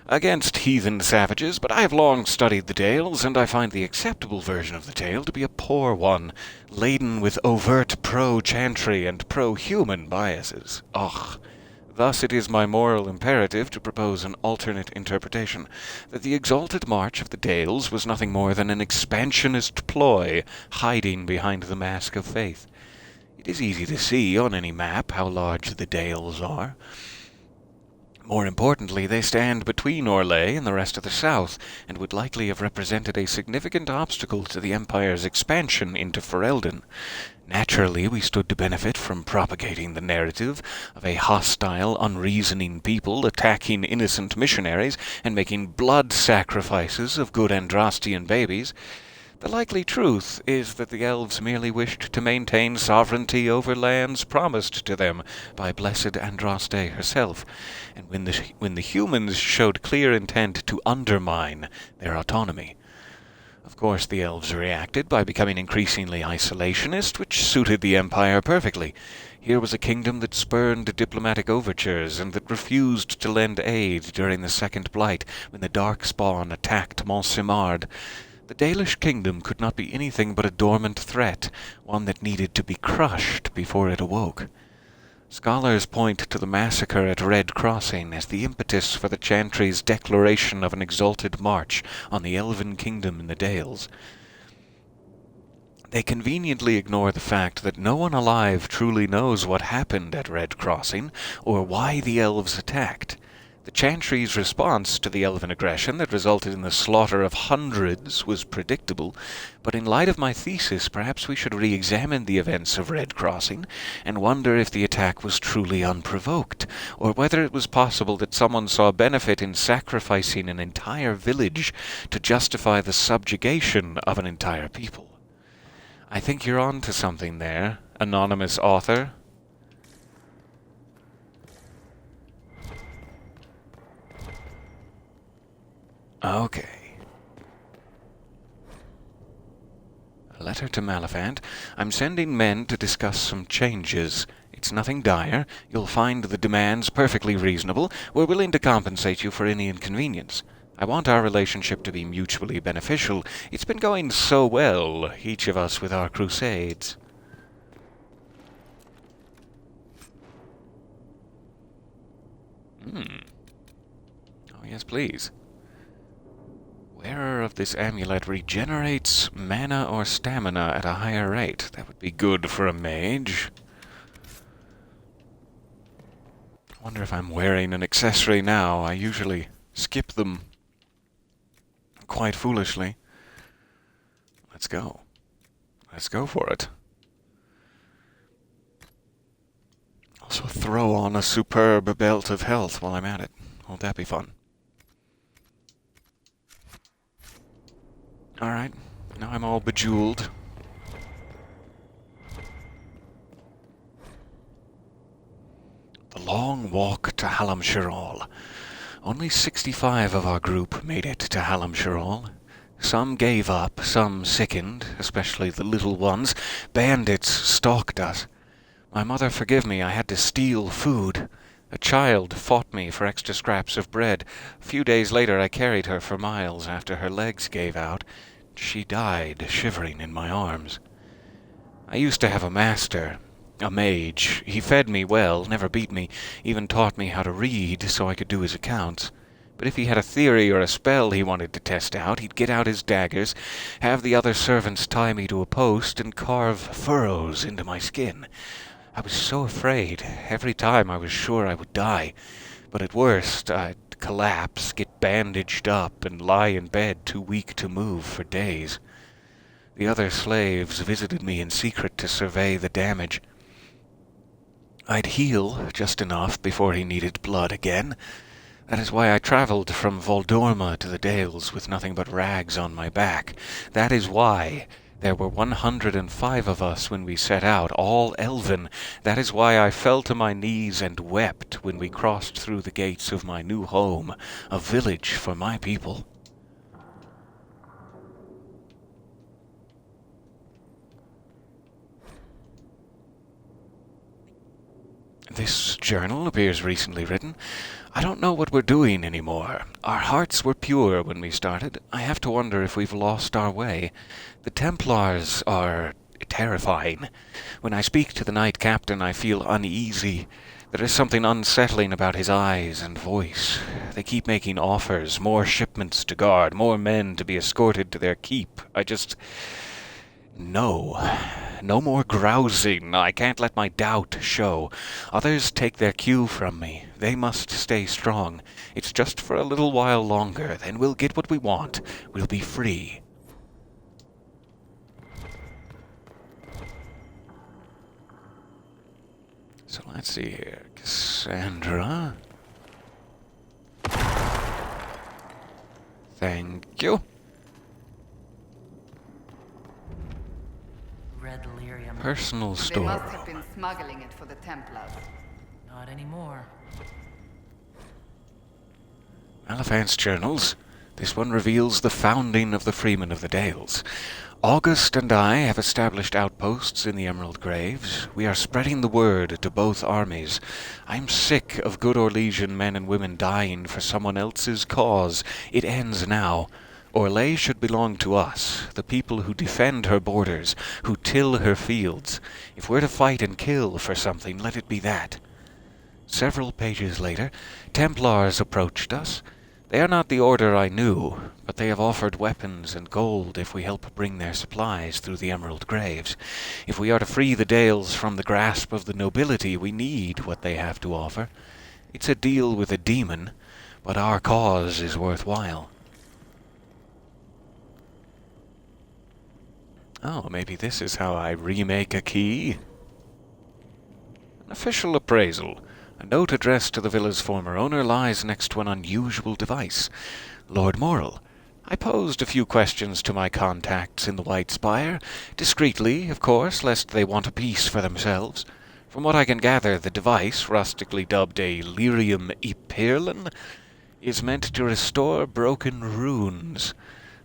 Against heathen savages, but I have long studied the Dales, and I find the acceptable version of the tale to be a poor one, laden with overt pro-Chantry and pro-human biases. Ugh. Thus it is my moral imperative to propose an alternate interpretation, that the Exalted March of the Dales was nothing more than an expansionist ploy, hiding behind the mask of faith. It is easy to see on any map how large the Dales are. More importantly, they stand between Orlais and the rest of the south, and would likely have represented a significant obstacle to the Empire's expansion into Ferelden. Naturally, we stood to benefit from propagating the narrative of a hostile, unreasoning people attacking innocent missionaries and making blood sacrifices of good Andrastian babies. The likely truth is that the elves merely wished to maintain sovereignty over lands promised to them by blessed Andraste herself, and when the humans showed clear intent to undermine their autonomy. Of course, the elves reacted by becoming increasingly isolationist, which suited the Empire perfectly. Here was a kingdom that spurned diplomatic overtures and that refused to lend aid during the Second Blight when the Darkspawn attacked Montsimard. The Dalish kingdom could not be anything but a dormant threat, one that needed to be crushed before it awoke. Scholars point to the massacre at Red Crossing as the impetus for the Chantry's declaration of an exalted march on the Elven kingdom in the Dales. They conveniently ignore the fact that no one alive truly knows what happened at Red Crossing or why the elves attacked. The Chantry's response to the elven aggression that resulted in the slaughter of hundreds was predictable, but in light of my thesis, perhaps we should re-examine the events of Red Crossing and wonder if the attack was truly unprovoked, or whether it was possible that someone saw benefit in sacrificing an entire village to justify the subjugation of an entire people. I think you're on to something there, anonymous author. Okay. A letter to Malifant. I'm sending men to discuss some changes. It's nothing dire. You'll find the demands perfectly reasonable. We're willing to compensate you for any inconvenience. I want our relationship to be mutually beneficial. It's been going so well, each of us with our crusades. Oh, yes, please. Wearer of this amulet regenerates mana or stamina at a higher rate. That would be good for a mage. I wonder if I'm wearing an accessory now. I usually skip them quite foolishly. Let's go. Let's go for it. Also throw on a superb belt of health while I'm at it. Won't that be fun? Alright, now I'm all bejeweled. The long walk to Hallam-Shirall. Only 65 of our group made it to Hallam-Shirall. Some gave up, some sickened, especially the little ones. Bandits stalked us. My mother forgive me, I had to steal food. A child fought me for extra scraps of bread. A few days later I carried her for miles after her legs gave out. She died, shivering in my arms. I used to have a master, a mage. He fed me well, never beat me, even taught me how to read so I could do his accounts. But if he had a theory or a spell he wanted to test out, he'd get out his daggers, have the other servants tie me to a post, and carve furrows into my skin. I was so afraid. Every time I was sure I would die. But at worst, I'd collapse, get bandaged up, and lie in bed too weak to move for days. The other slaves visited me in secret to survey the damage. I'd heal just enough before he needed blood again. That is why I traveled from Voldorma to the Dales with nothing but rags on my back. That is why there were 105 of us when we set out, all elven. That is why I fell to my knees and wept when we crossed through the gates of my new home, a village for my people. This journal appears recently written. I don't know what we're doing anymore. Our hearts were pure when we started. I have to wonder if we've lost our way. The Templars are terrifying. When I speak to the Knight Captain, I feel uneasy. There is something unsettling about his eyes and voice. They keep making offers, more shipments to guard, more men to be escorted to their keep. No. No more grousing. I can't let my doubt show. Others take their cue from me. They must stay strong. It's just for a little while longer. Then we'll get what we want. We'll be free. So let's see here. Cassandra. Thank you. Red lyrium. Personal They store. must have been smuggling it for the Templars. Not anymore. Elephant's journals. This one reveals the founding of the Freemen of the Dales. August and I have established outposts in the Emerald Graves. We are spreading the word to both armies. I'm sick of good Orlesian men and women dying for someone else's cause. It ends now. Orlais should belong to us, the people who defend her borders, who till her fields. If we're to fight and kill for something, let it be that. Several pages later, Templars approached us. They are not the order I knew, but they have offered weapons and gold if we help bring their supplies through the Emerald Graves. If we are to free the Dales from the grasp of the nobility, we need what they have to offer. It's a deal with a demon, but our cause is worthwhile. Oh, maybe this is how I remake a key? An official appraisal. A note addressed to the villa's former owner lies next to an unusual device. Lord Morrill. I posed a few questions to my contacts in the White Spire, discreetly, of course, lest they want a piece for themselves. From what I can gather, the device, rustically dubbed a lyrium epirlin, is meant to restore broken runes.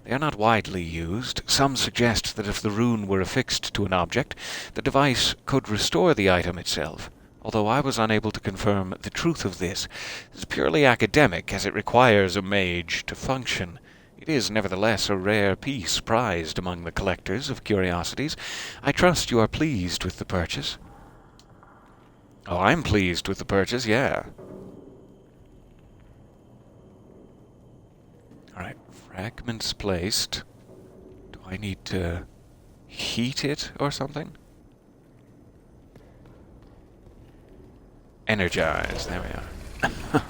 They are not widely used. Some suggest that if the rune were affixed to an object, the device could restore the item itself. Although I was unable to confirm the truth of this, it is purely academic, as it requires a mage to function. It is nevertheless a rare piece prized among the collectors of curiosities. I trust you are pleased with the purchase. Oh, I'm pleased with the purchase, yeah. Alright, fragments placed. Do I need to heat it or something? Energize, there we are.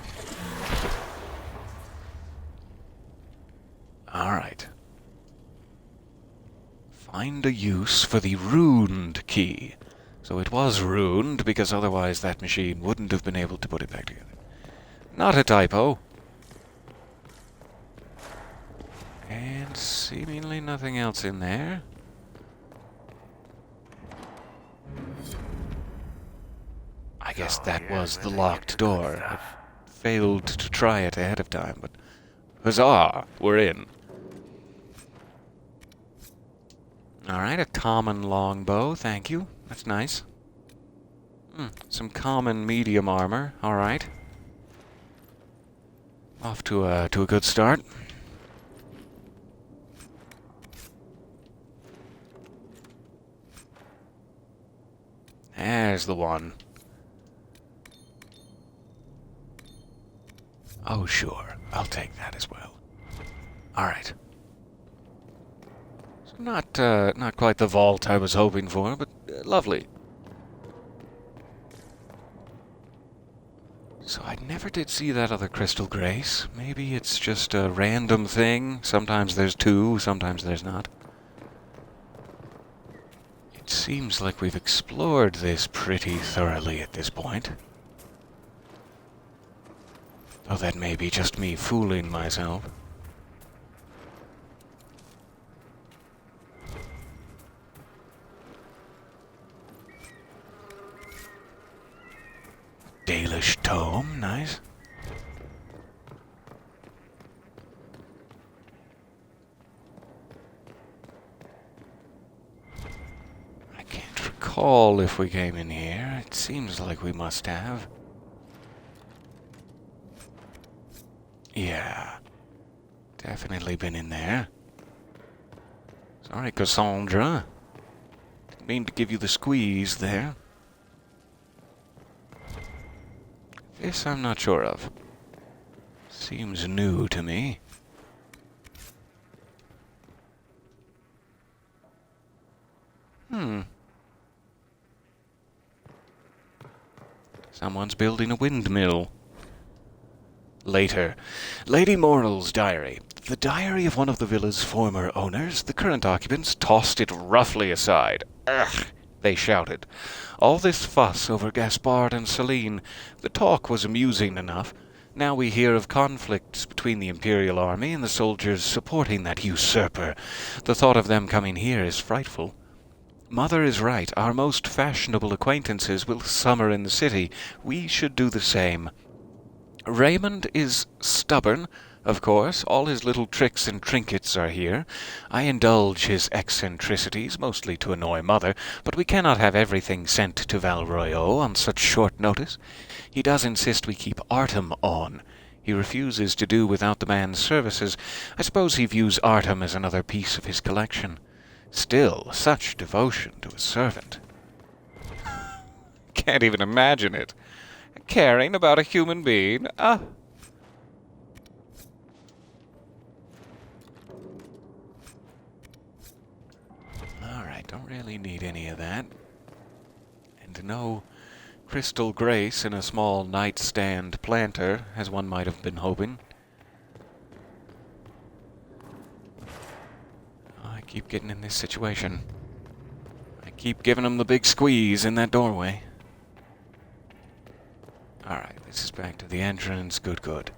Alright. Find a use for the runed key. So it was runed, because otherwise that machine wouldn't have been able to put it back together. Not a typo. And seemingly nothing else in there. I guess that was the locked door. I failed to try it ahead of time, but huzzah, we're in. Alright, a common longbow, thank you. That's nice. Some common medium armor, alright. Off to a good start. There's the one. Oh, sure. I'll take that as well. Alright. So not quite the vault I was hoping for, but lovely. So I never did see that other crystal grace. Maybe it's just a random thing. Sometimes there's two, sometimes there's not. It seems like we've explored this pretty thoroughly at this point. Oh, that may be just me fooling myself. Dalish tome, nice. I can't recall if we came in here. It seems like we must have. Yeah. Definitely been in there. Sorry, Cassandra. Didn't mean to give you the squeeze there. This I'm not sure of. Seems new to me. someone's building a windmill. Later. Lady Morrel's diary. The diary of one of the villa's former owners. The current occupants tossed it roughly aside. Ugh! They shouted. All this fuss over Gaspard and Celine. The talk was amusing enough. Now we hear of conflicts between the Imperial Army and the soldiers supporting that usurper. The thought of them coming here is frightful. Mother is right. Our most fashionable acquaintances will summer in the city. We should do the same. Raymond is stubborn, of course. All his little tricks and trinkets are here. I indulge his eccentricities, mostly to annoy Mother, but we cannot have everything sent to Val Royeaux on such short notice. He does insist we keep Artem on. He refuses to do without the man's services. I suppose he views Artem as another piece of his collection. Still, such devotion to a servant. Can't even imagine it. Caring about a human being. Alright, don't really need any of that. And no crystal grace in a small nightstand planter, as one might have been hoping. I keep getting in this situation. I keep giving them the big squeeze in that doorway. Alright, this is back to the entrance. Good, good.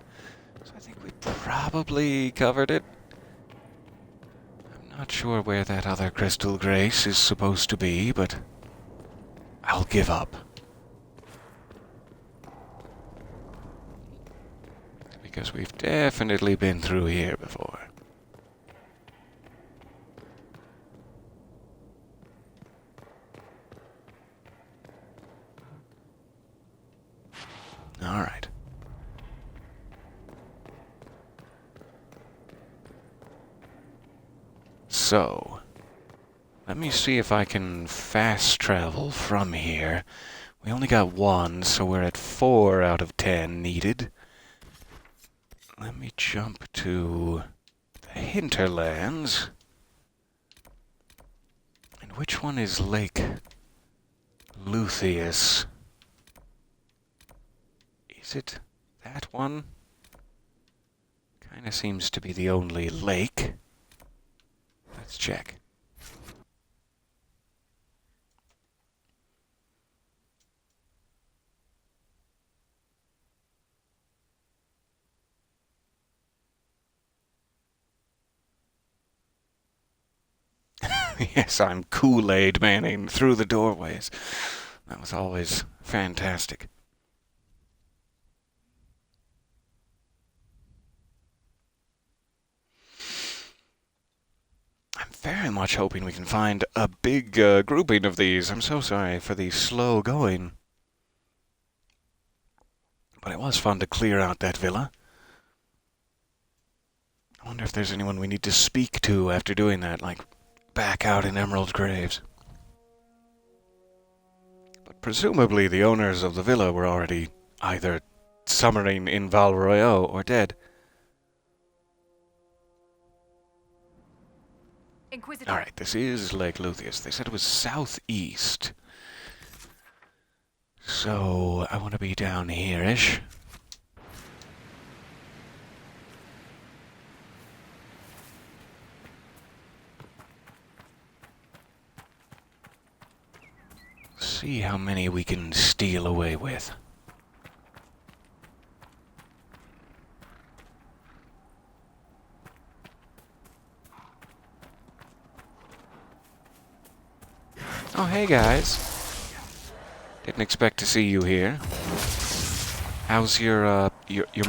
So I think we probably covered it. I'm not sure where that other crystal grace is supposed to be, but I'll give up. Because we've definitely been through here before. All right. So, let me see if I can fast travel from here. We only got 1, so we're at 4 out of 10 needed. Let me jump to the hinterlands. And which one is Lake Lutheus? Is it that one? Kinda seems to be the only lake. Let's check. Yes, I'm Kool-Aid Manning through the doorways. That was always fantastic. I'm very much hoping we can find a big grouping of these. I'm so sorry for the slow going. But it was fun to clear out that villa. I wonder if there's anyone we need to speak to after doing that, like back out in Emerald Graves. But presumably the owners of the villa were already either summering in Val Royeaux or dead. Inquisitor. Alright, this is Lake Lutheus. They said it was southeast. So, I want to be down here-ish. See how many we can steal away with. Oh, hey guys. Didn't expect to see you here. How's your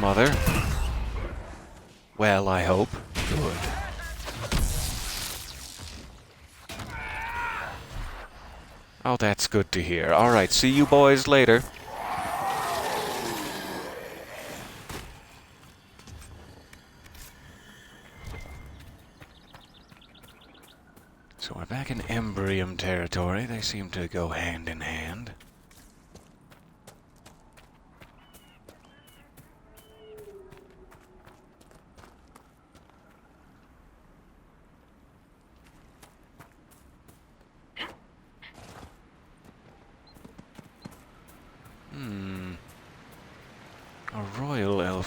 mother? Well, I hope. Good. Oh, that's good to hear. All right, see you boys later. So we're back in Embrium territory. They seem to go hand in hand.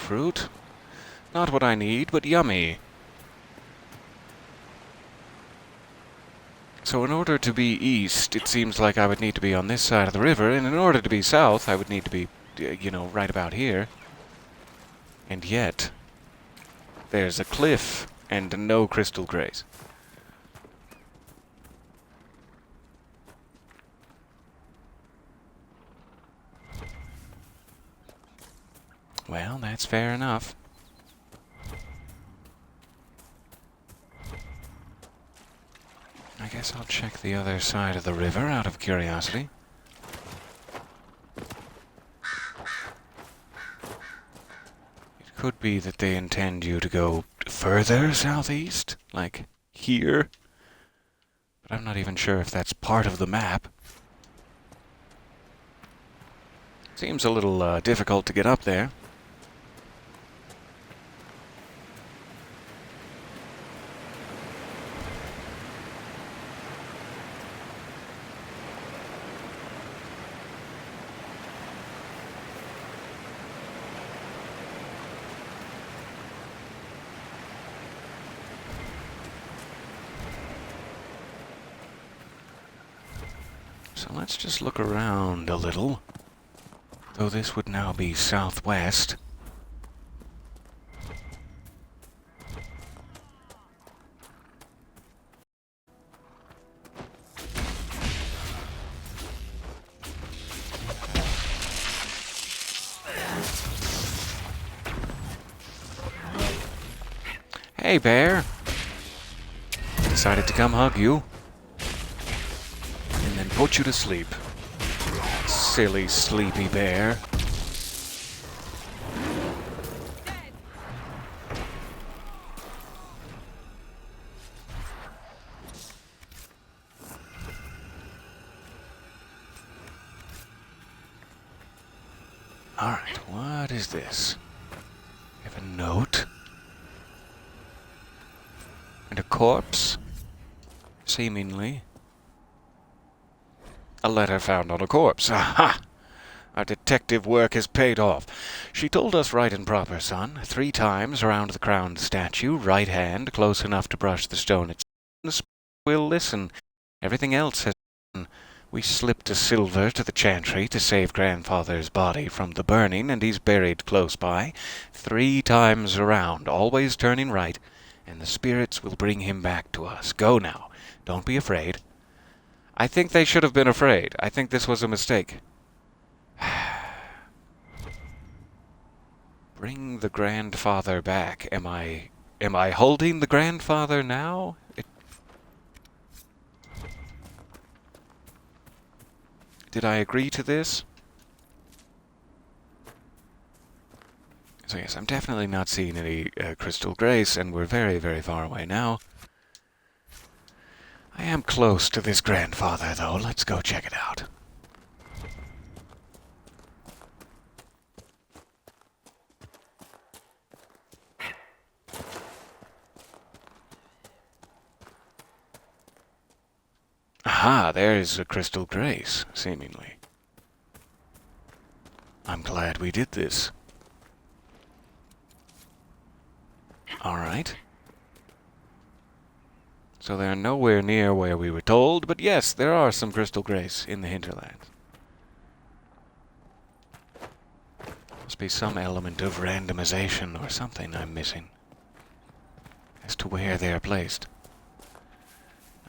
fruit. Not what I need, but yummy. So in order to be east, it seems like I would need to be on this side of the river, and in order to be south, I would need to be, right about here. And yet, there's a cliff and no crystal grace. Well, that's fair enough. I guess I'll check the other side of the river out of curiosity. It could be that they intend you to go further southeast, like here. But I'm not even sure if that's part of the map. Seems a little difficult to get up there. So let's just look around a little. Though this would now be southwest. Hey, bear. Decided to come hug you. And then put you to sleep. Silly, sleepy bear. Alright, what is this? We have a note. And a corpse? Seemingly. A letter found on a corpse. Aha! Our detective work has paid off. She told us right and proper, son. 3 times around the crowned statue, right hand, close enough to brush the stone itself. We'll listen. Everything else has been. We slipped a silver to the chantry to save grandfather's body from the burning, and he's buried close by. 3 times around, always turning right, and the spirits will bring him back to us. Go now. Don't be afraid. I think they should have been afraid. I think this was a mistake. Bring the grandfather back. Am I holding the grandfather now? Did I agree to this? So yes, I'm definitely not seeing any crystal grace, and we're very, very far away now. I am close to this grandfather, though. Let's go check it out. Aha, there's a crystal grace, seemingly. I'm glad we did this. Alright. So they're nowhere near where we were told, but yes, there are some crystal grace in the hinterlands. Must be some element of randomization or something I'm missing as to where they're placed.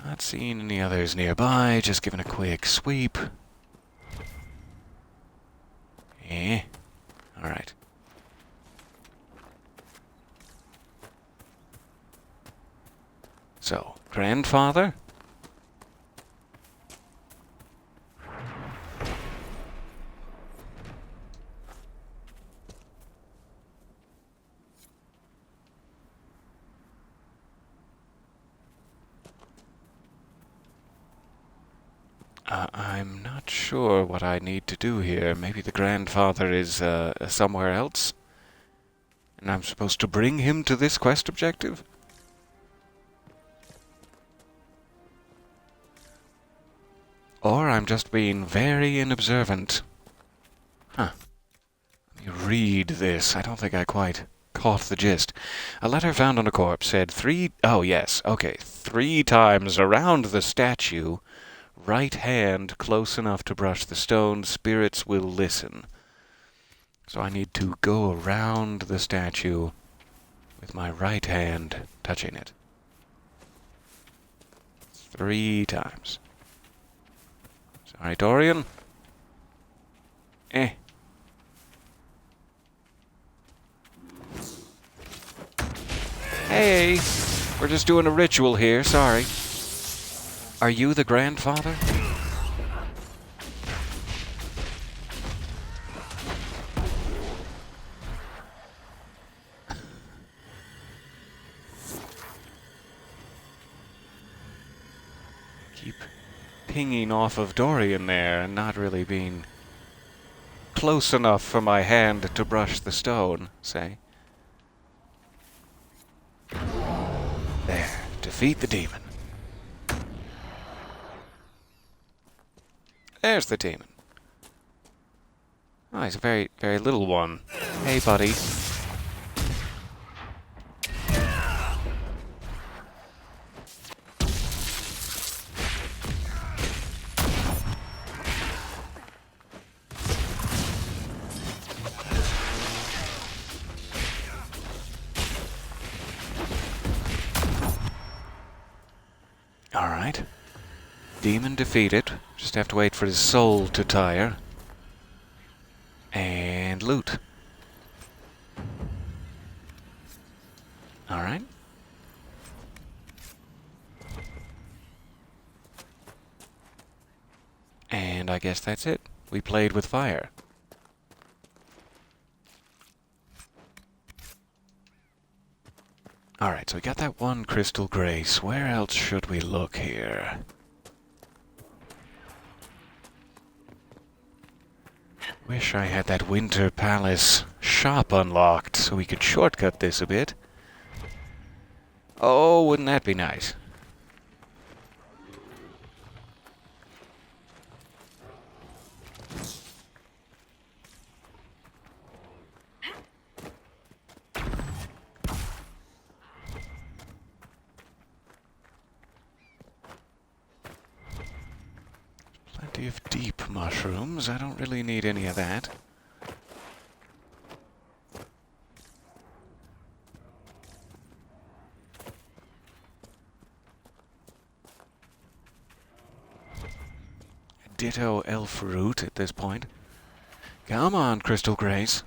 Not seeing any others nearby, just giving a quick sweep. Alright. So, grandfather? I'm not sure what I need to do here. Maybe the grandfather is somewhere else? And I'm supposed to bring him to this quest objective? Or I'm just being very inobservant. Huh. Let me read this. I don't think I quite caught the gist. A letter found on a corpse said 3 times around the statue, right hand close enough to brush the stone, spirits will listen. So I need to go around the statue with my right hand touching it. 3 times. Sorry, Dorian. Hey, we're just doing a ritual here, sorry. Are you the grandfather? Keep pinging off of Dorian there and not really being close enough for my hand to brush the stone, say. There, defeat the demon. There's the demon. Oh, he's a very, very little one. Hey, buddy. Alright. Demon defeated. Just have to wait for his soul to tire. And loot. Alright. And I guess that's it. We played with fire. Alright, so we got that one crystal grace. Where else should we look here? Wish I had that Winter Palace shop unlocked so we could shortcut this a bit. Oh, wouldn't that be nice? Plenty of deep mushrooms. I don't really need any of that. Ditto elf root at this point. Come on, Crystal Grace.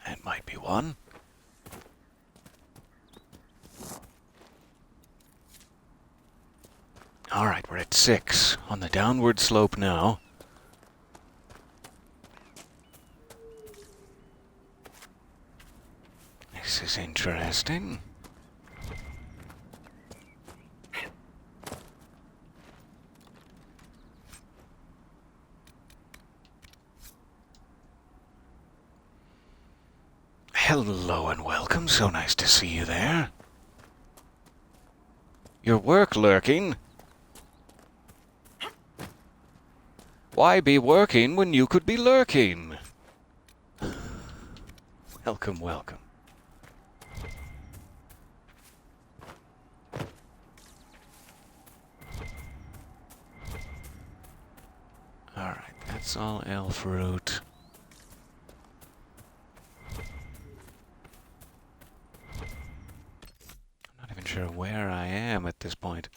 That might be one. Alright, we're at 6 on the downward slope now. This is interesting. Hello and welcome, so nice to see you there. Your work lurking? Why be working when you could be lurking? Welcome, welcome. Alright, that's all elf root. I'm not even sure where I am at this point.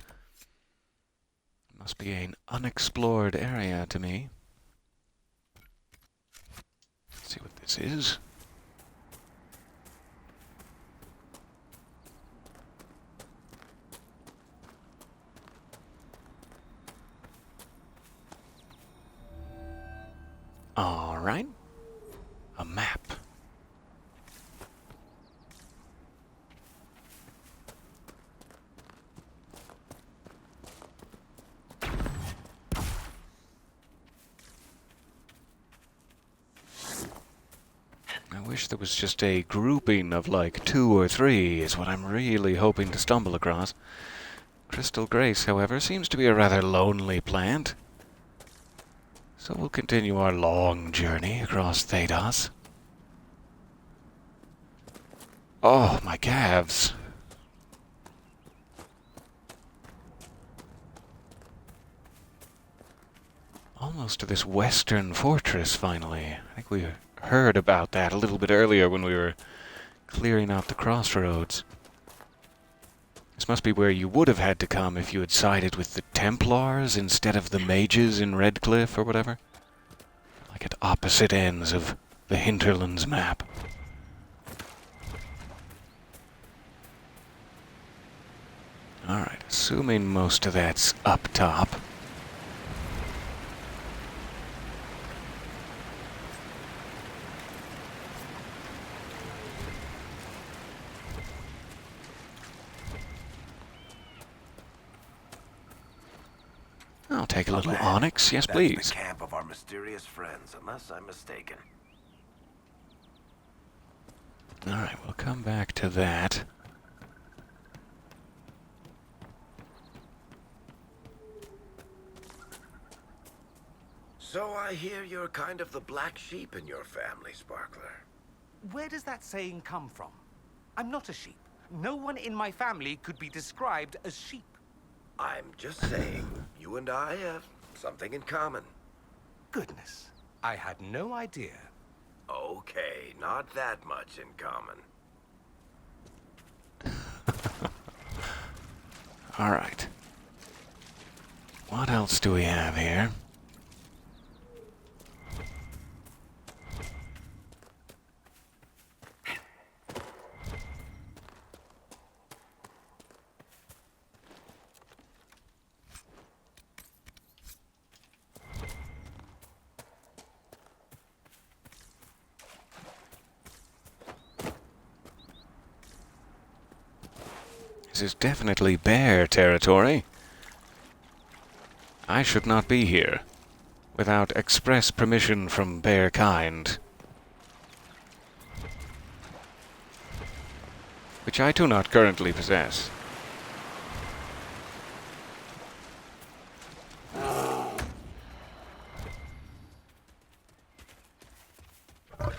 Must be an unexplored area to me. Let's see what this is. All right. A map. I wish there was just a grouping of like 2 or 3 is what I'm really hoping to stumble across. Crystal Grace, however, seems to be a rather lonely plant. So we'll continue our long journey across Thados. Oh, my calves. Almost to this western fortress, finally. I think we heard about that a little bit earlier when we were clearing out the crossroads. This must be where you would have had to come if you had sided with the Templars instead of the mages in Redcliffe or whatever. Like at opposite ends of the Hinterlands map. Alright, assuming most of that's up top. I'll take a little onyx, yes please. That's the camp of our mysterious friends, unless I'm mistaken. Alright, we'll come back to that. So I hear you're kind of the black sheep in your family, Sparkler. Where does that saying come from? I'm not a sheep. No one in my family could be described as sheep. I'm just saying, you and I have something in common. Goodness, I had no idea. Okay, not that much in common. Alright. What else do we have here? This is definitely bear territory. I should not be here without express permission from bear kind. Which I do not currently possess. Not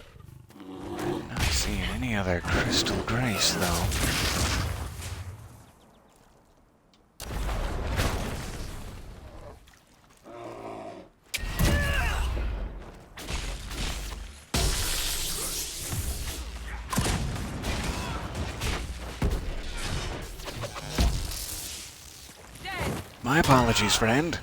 seeing any other crystal grace, though. My apologies, friend.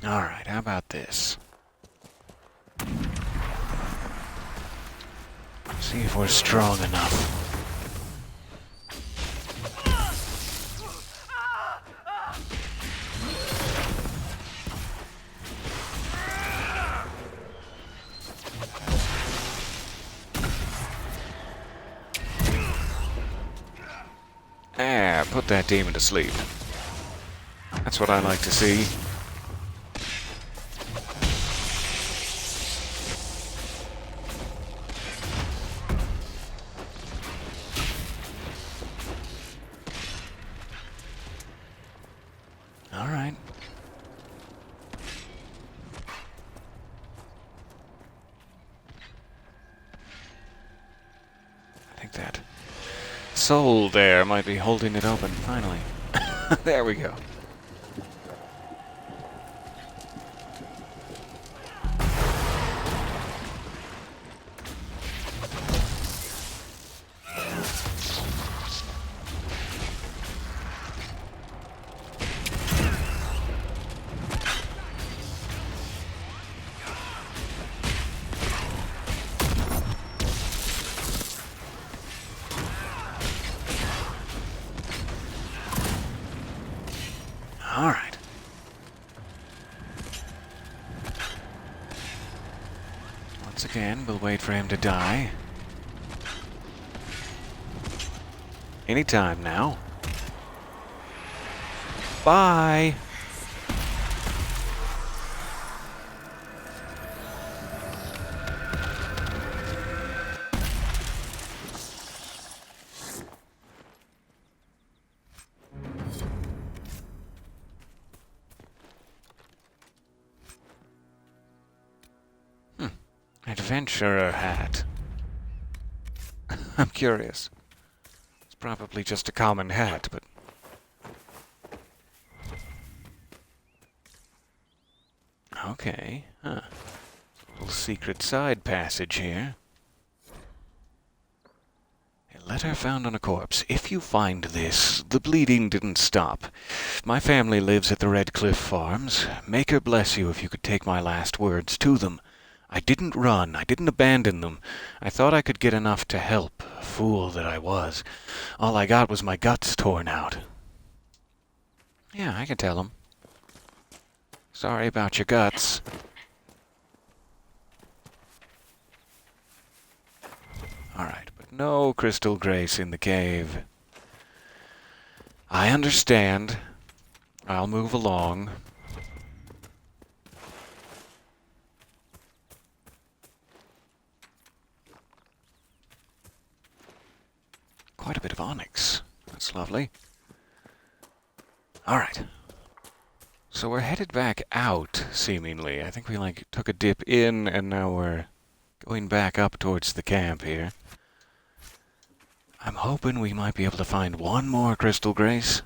Alright, how about this? See if we're strong enough. Put that demon to sleep. That's what I like to see. All right. I think that soul there might be holding it open, finally. There we go. All right. Once again, we'll wait for him to die. Anytime now. Bye. adventurer hat? I'm curious. It's probably just a common hat, but... Okay, huh. Little secret side passage here. A letter found on a corpse. If you find this, the bleeding didn't stop. My family lives at the Red Cliff Farms. Maker bless you if you could take my last words to them. I didn't run. I didn't abandon them. I thought I could get enough to help. Fool that I was. All I got was my guts torn out. Yeah, I can tell him. Sorry about your guts. Alright, but no crystal grace in the cave. I understand. I'll move along. Quite a bit of onyx. That's lovely. Alright. So we're headed back out, seemingly. I think we, took a dip in, and now we're going back up towards the camp here. I'm hoping we might be able to find one more crystal grace.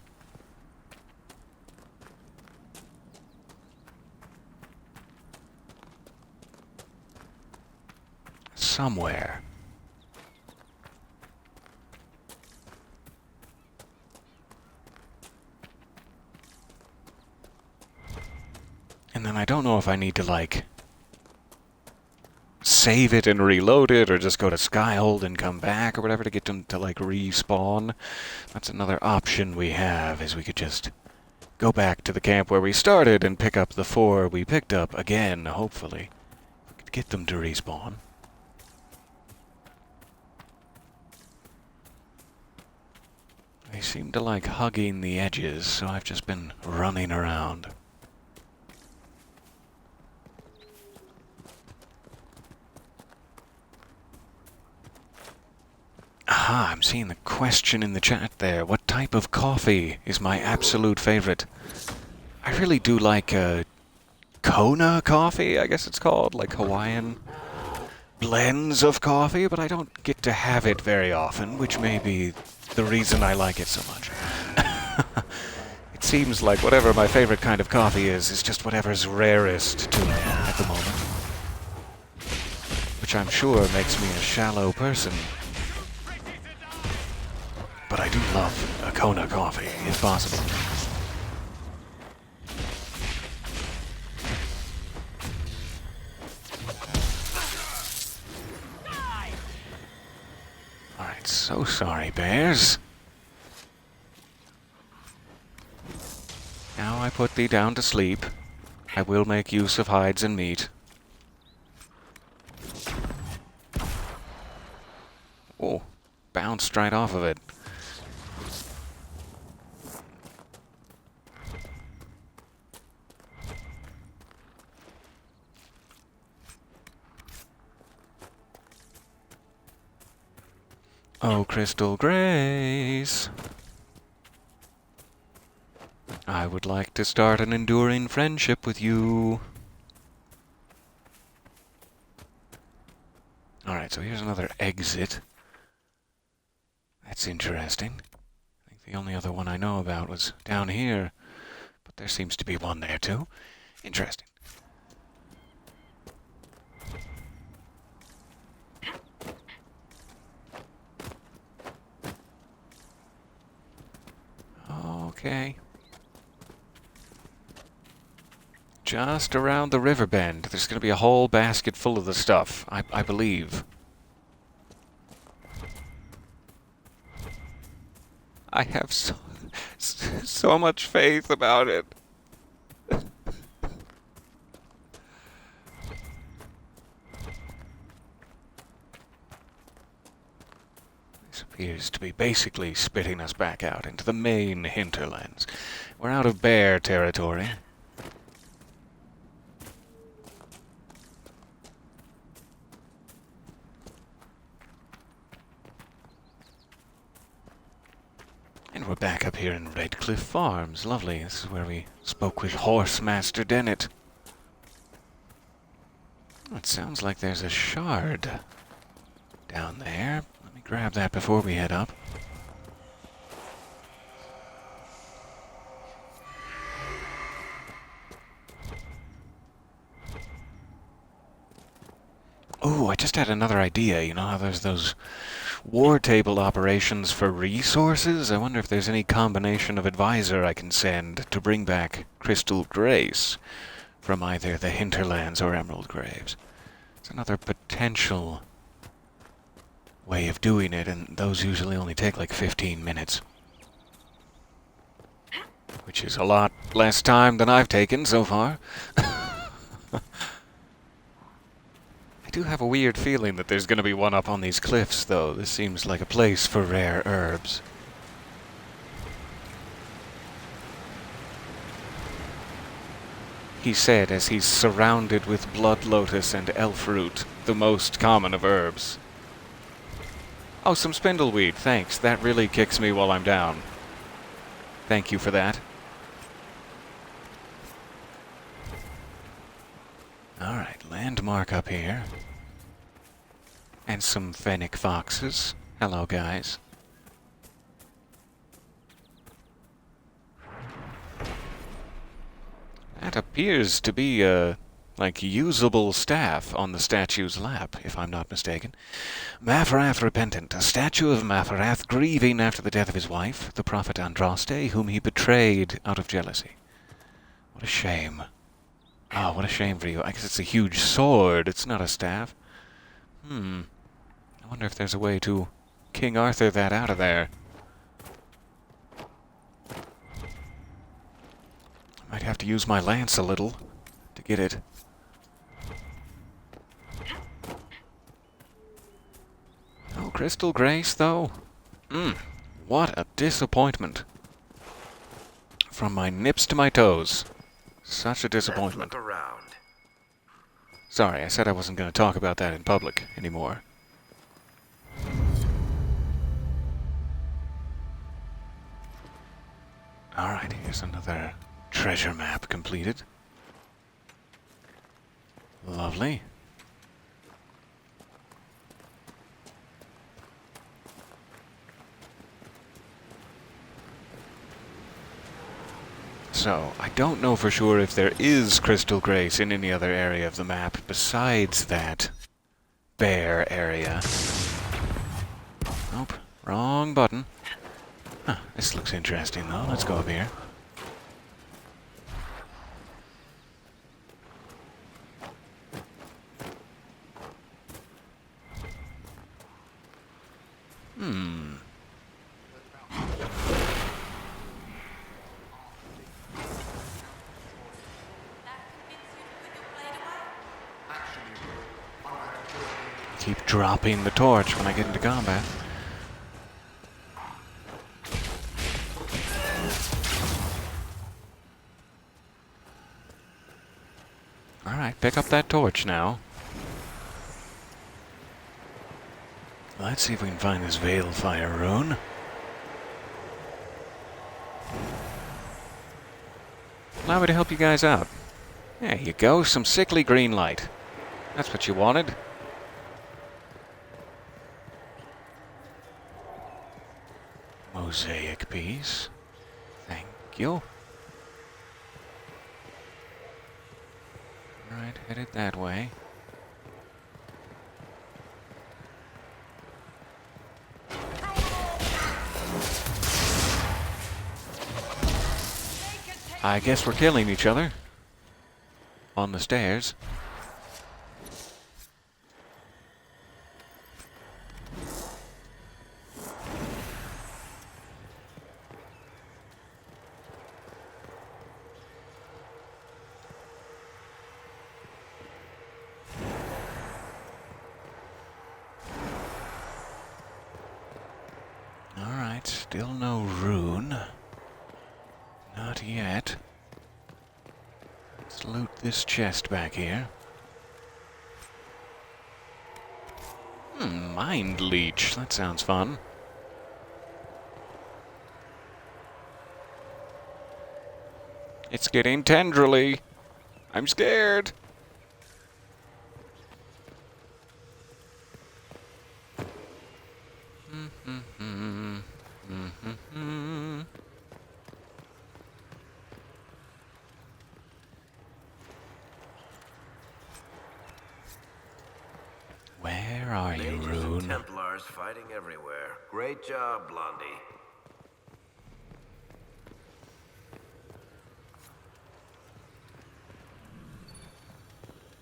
Somewhere. And then I don't know if I need to, save it and reload it, or just go to Skyhold and come back, or whatever, to get them to, respawn. That's another option we have, is we could just go back to the camp where we started and pick up the 4 we picked up again, hopefully. We could get them to respawn. They seem to like hugging the edges, so I've just been running around. Aha, I'm seeing the question in the chat there. What type of coffee is my absolute favorite? I really do like Kona coffee, I guess it's called, like Hawaiian blends of coffee, but I don't get to have it very often, which may be the reason I like it so much. It seems like whatever my favorite kind of coffee is just whatever's rarest to me at the moment. Which I'm sure makes me a shallow person. But I do love a Kona coffee, if possible. Alright, so sorry, bears. Now I put thee down to sleep. I will make use of hides and meat. Oh, bounced right off of it. Oh, Crystal Grace. I would like to start an enduring friendship with you. Alright, so here's another exit. That's interesting. I think the only other one I know about was down here. But there seems to be one there, too. Interesting. Okay. Just around the river bend. There's going to be a whole basket full of the stuff, I believe. I have so much faith about it. This appears to be basically spitting us back out into the main hinterlands. We're out of bear territory. And we're back up here in Red Cliff Farms. Lovely. This is where we spoke with Horsemaster Dennett. It sounds like there's a shard down there. Let me grab that before we head up. Oh, I just had another idea. You know how there's those war table operations for resources? I wonder if there's any combination of advisor I can send to bring back Crystal Grace from either the Hinterlands or Emerald Graves. It's another potential way of doing it, and those usually only take like 15 minutes. Which is a lot less time than I've taken so far. I do have a weird feeling that there's going to be one up on these cliffs, though. This seems like a place for rare herbs. He said as he's surrounded with blood lotus and elf root, the most common of herbs. Oh, some spindleweed, thanks. That really kicks me while I'm down. Thank you for that. Alright, landmark up here. And some fennec foxes. Hello, guys. That appears to be a, like, usable staff on the statue's lap, if I'm not mistaken. Mafarath Repentant, a statue of Mafarath grieving after the death of his wife, the prophet Andraste, whom he betrayed out of jealousy. What a shame. Oh, what a shame for you. I guess it's a huge sword. It's not a staff. I wonder if there's a way to King Arthur that out of there. I might have to use my lance a little to get it. Oh, Crystal Grace, though. What a disappointment. From my nips to my toes. Such a disappointment. Let's look around. Sorry, I said I wasn't going to talk about that in public anymore. Alright, here's another treasure map completed. Lovely. So, I don't know for sure if there is Crystal Grace in any other area of the map besides that bare area. Nope, wrong button. Huh, this looks interesting though. Let's go up here. Keep dropping the torch when I get into combat. Alright, pick up that torch now. Let's see if we can find this Veilfire rune. Allow me to help you guys out. There you go, some sickly green light. That's what you wanted. Mosaic piece. Thank you. Alright, headed that way. I guess we're killing each other. On the stairs. Alright, still no rune. Not yet. Let's loot this chest back here. Mind Leech. That sounds fun. It's getting tendrily. I'm scared. are you, Mages and Rune? Templars fighting everywhere. Great job, Blondie.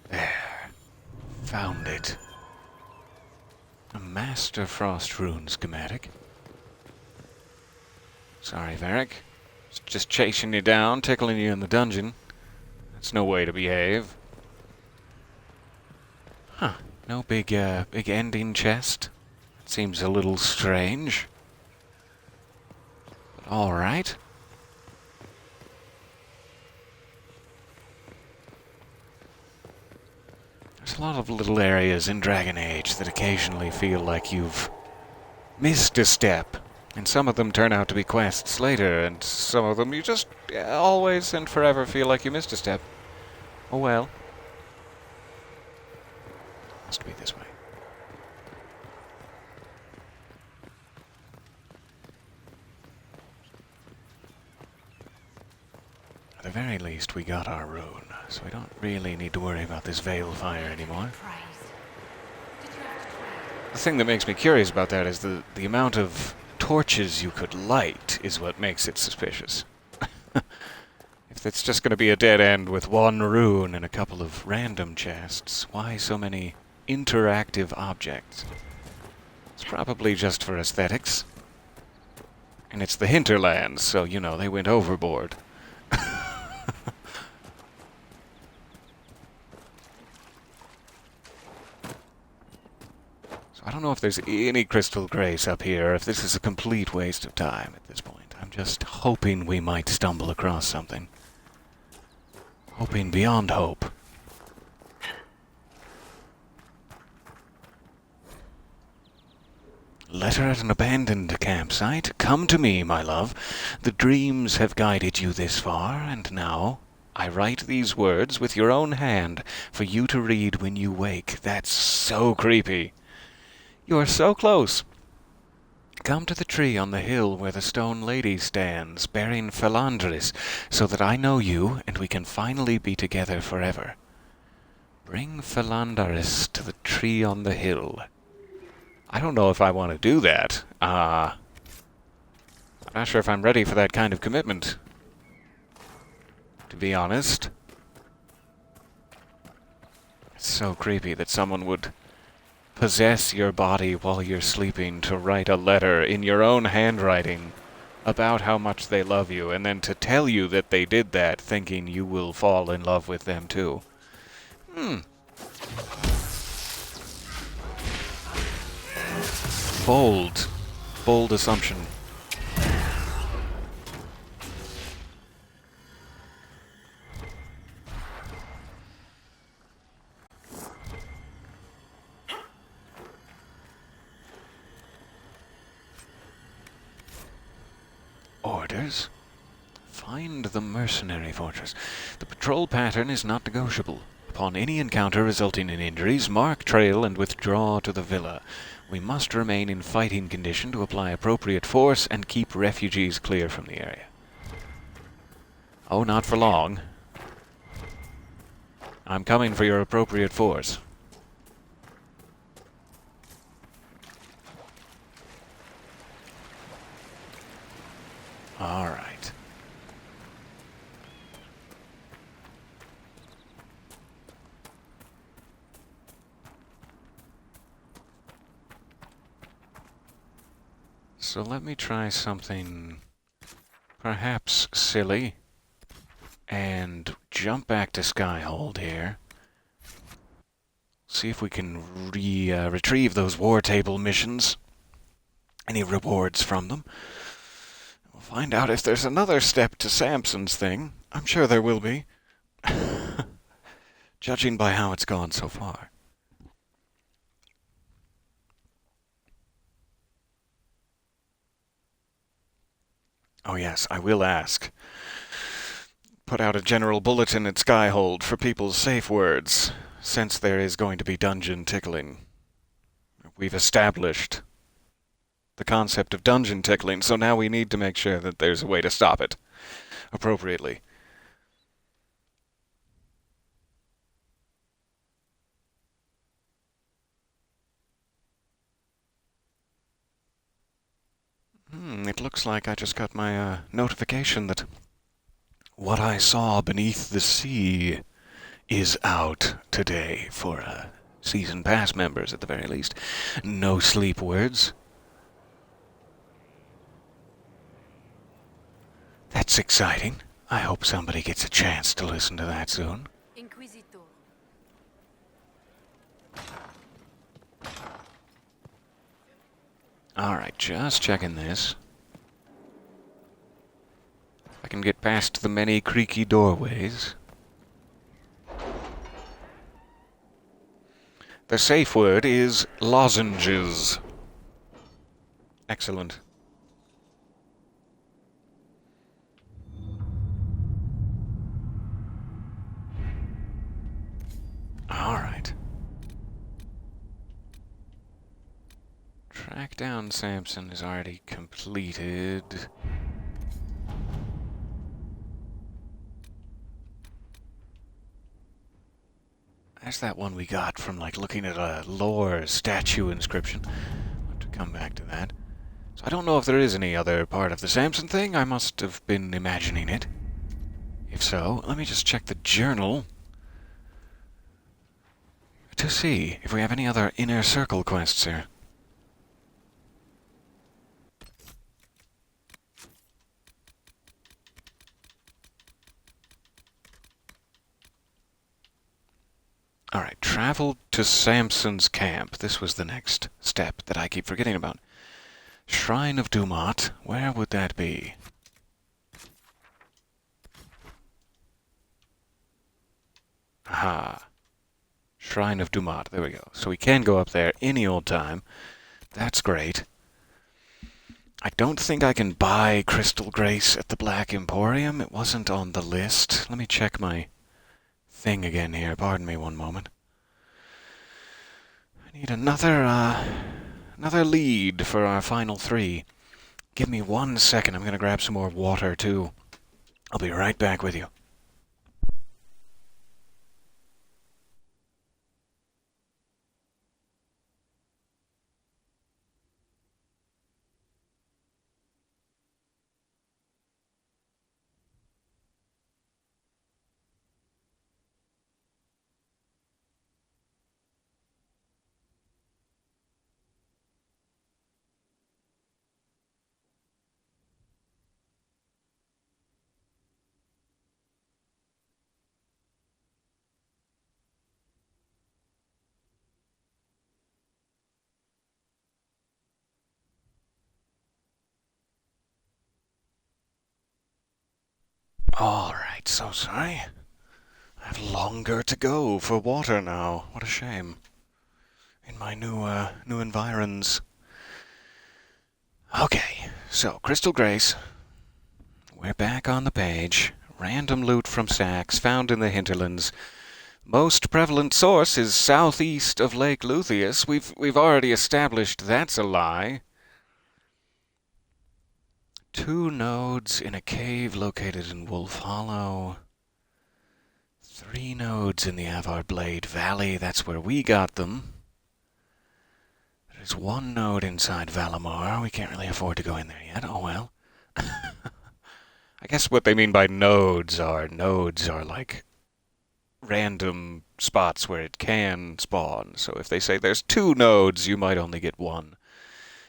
There. Found it. A Master Frost Rune schematic. Sorry, Varric. Just chasing you down, tickling you in the dungeon. That's no way to behave. Huh. No big ending chest. Seems a little strange. But alright. There's a lot of little areas in Dragon Age that occasionally feel like you've missed a step. And some of them turn out to be quests later, and some of them you just always and forever feel like you missed a step. Oh well. Must be this way. At the very least, we got our rune, so we don't really need to worry about this veil fire anymore. The thing that makes me curious about that is the amount of torches you could light is what makes it suspicious. If it's just going to be a dead end with one rune and a couple of random chests, why so many interactive objects? It's probably just for aesthetics. And it's the hinterlands, so, you know, they went overboard. I don't know if there's any crystal grace up here, or if this is a complete waste of time at this point. I'm just hoping we might stumble across something. Hoping beyond hope. Letter at an abandoned campsite. Come to me, my love. The dreams have guided you this far, and now I write these words with your own hand for you to read when you wake. That's so creepy. You are so close. Come to the tree on the hill where the stone lady stands, bearing Philandris, so that I know you and we can finally be together forever. Bring Philandris to the tree on the hill. I don't know if I want to do that. I'm not sure if I'm ready for that kind of commitment, to be honest. It's so creepy that someone would possess your body while you're sleeping to write a letter in your own handwriting about how much they love you, and then to tell you that they did that thinking you will fall in love with them too. Bold assumption. Orders? Find the mercenary fortress. The patrol pattern is not negotiable. Upon any encounter resulting in injuries, mark trail and withdraw to the villa. We must remain in fighting condition to apply appropriate force and keep refugees clear from the area. Oh, not for long. I'm coming for your appropriate force. All right. So let me try something perhaps silly and jump back to Skyhold here. See if we can retrieve those war table missions. Any rewards from them. We'll find out if there's another step to Samson's thing. I'm sure there will be. Judging by how it's gone so far. Oh yes, I will ask. Put out a general bulletin at Skyhold for people's safe words, since there is going to be dungeon tickling. We've established the concept of dungeon tickling, so now we need to make sure that there's a way to stop it appropriately. It looks like I just got my notification that What I Saw Beneath the Sea is out today for Season Pass members, at the very least. No sleep words. That's exciting. I hope somebody gets a chance to listen to that soon. Inquisitor. Alright, just checking this. I can get past the many creaky doorways. The safe word is lozenges. Excellent. Alright. Track down Samson is already completed. That's that one we got from, like, looking at a lore statue inscription. I'll have to come back to that. So I don't know if there is any other part of the Samson thing. I must have been imagining it. If so, let me just check the journal to see if we have any other inner circle quests here. Alright, travel to Samson's camp. This was the next step that I keep forgetting about. Shrine of Dumat. Where would that be? Aha. Shrine of Dumat. There we go. So we can go up there any old time. That's great. I don't think I can buy Crystal Grace at the Black Emporium. It wasn't on the list. Let me check my thing again here. Pardon me one moment. I need another lead for our final 3. Give me 1 second. I'm going to grab some more water, too. I'll be right back with you. Alright, so sorry. I have longer to go for water now. What a shame. In my new environs. Okay, so Crystal Grace. We're back on the page. Random loot from sacks found in the hinterlands. Most prevalent source is southeast of Lake Luthius. We've already established that's a lie. 2 nodes in a cave located in Wolf Hollow. 3 nodes in the Avard Blade Valley. That's where we got them. There's 1 node inside Valamar. We can't really afford to go in there yet. Oh well. I guess what they mean by nodes are like random spots where it can spawn. So if they say there's 2 nodes, you might only get 1.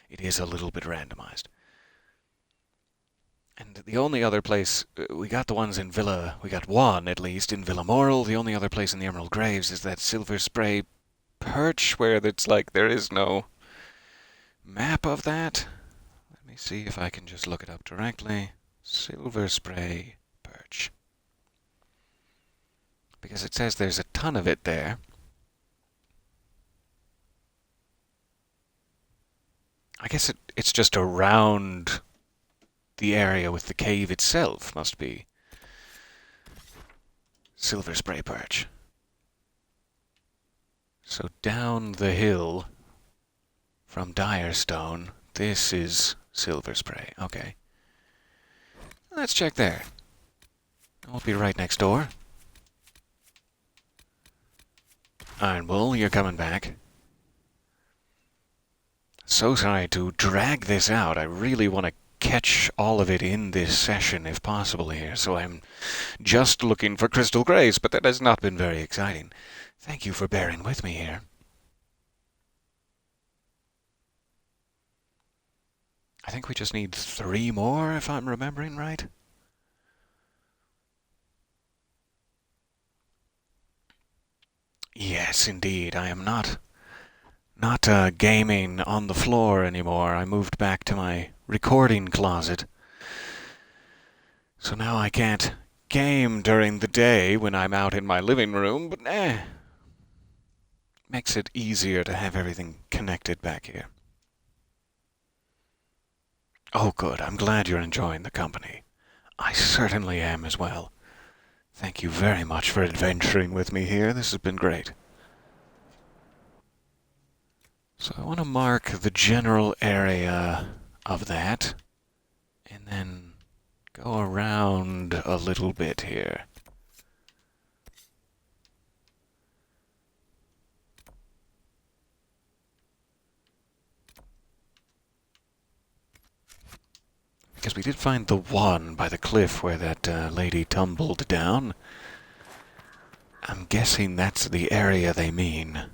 It is a little bit randomized. And the only other place, we got the ones in Villa, we got 1 at least in Villa Moral. The only other place in the Emerald Graves is that Silver Spray perch where it's like there is no map of that. Let me see if I can just look it up directly. Silver Spray perch. Because it says there's a ton of it there. I guess it's just around the area with the cave itself must be Silver Spray perch. So down the hill from Direstone, this is Silver Spray. Okay. Let's check there. We'll be right next door. Iron Bull, you're coming back. So sorry to drag this out. I really want to catch all of it in this session if possible here, so I'm just looking for crystal grace, but that has not been very exciting. Thank you for bearing with me here. I think we just need 3 more, if I'm remembering right. Yes, indeed. I am not gaming on the floor anymore. I moved back to my recording closet. So now I can't game during the day when I'm out in my living room, but makes it easier to have everything connected back here. Oh, good. I'm glad you're enjoying the company. I certainly am as well. Thank you very much for adventuring with me here. This has been great. So I want to mark the general area of that, and then go around a little bit here. Because we did find the one by the cliff where that lady tumbled down. I'm guessing that's the area they mean.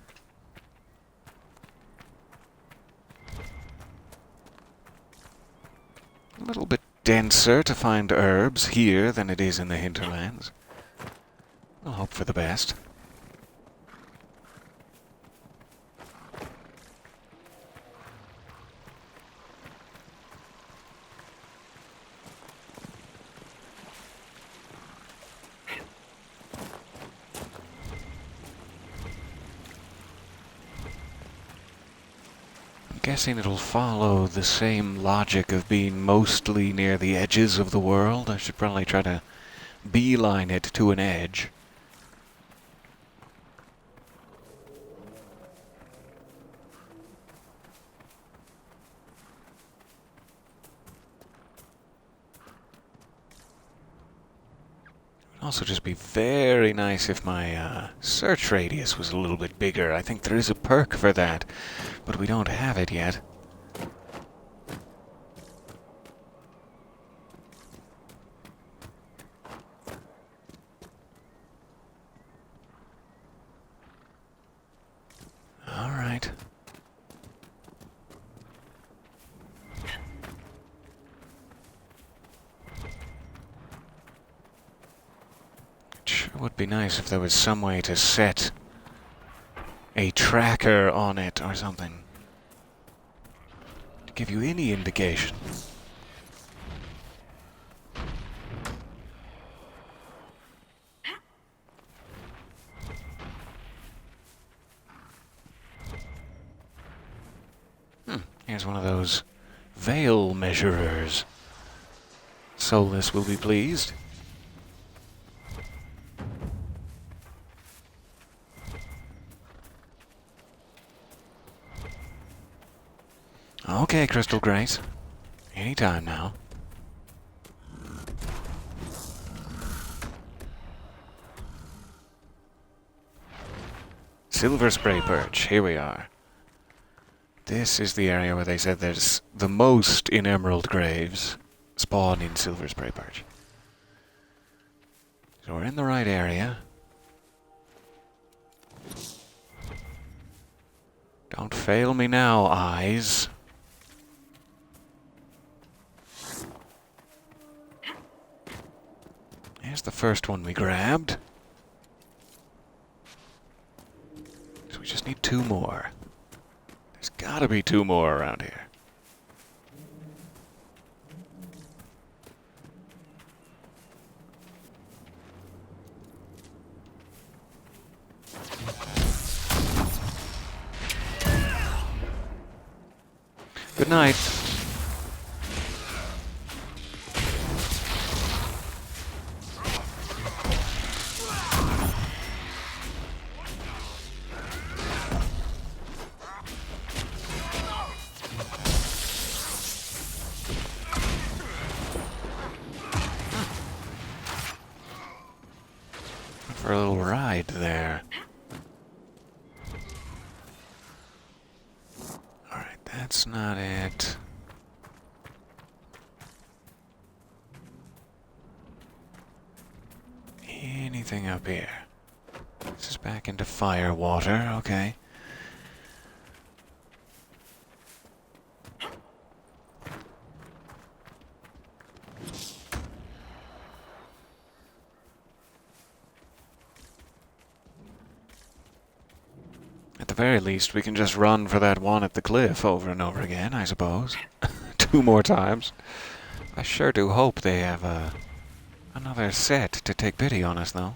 A little bit denser to find herbs here than it is in the hinterlands. I'll hope for the best. Guessing it'll follow the same logic of being mostly near the edges of the world. I should probably try to beeline it to an edge. It would also just be very nice if my search radius was a little bit bigger. I think there is a perk for that, but we don't have it yet. All right. It sure would be nice if there was some way to set a tracker on it or something to give you any indication. Here's one of those veil measurers. Soulless will be pleased. Okay, Crystal Grace. Anytime now. Silver spray perch. Here we are. This is the area where they said there's the most in emerald graves spawn in silver spray perch. So we're in the right area. Don't fail me now, eyes. Here's the first one we grabbed. So we just need 2 more. There's gotta be 2 more around here. Good night. For a little ride there. Alright, that's not it. Anything up here? This is back into fire water, okay. At the very least, we can just run for that one at the cliff over and over again, I suppose. 2 more times. I sure do hope they have another set to take pity on us, though.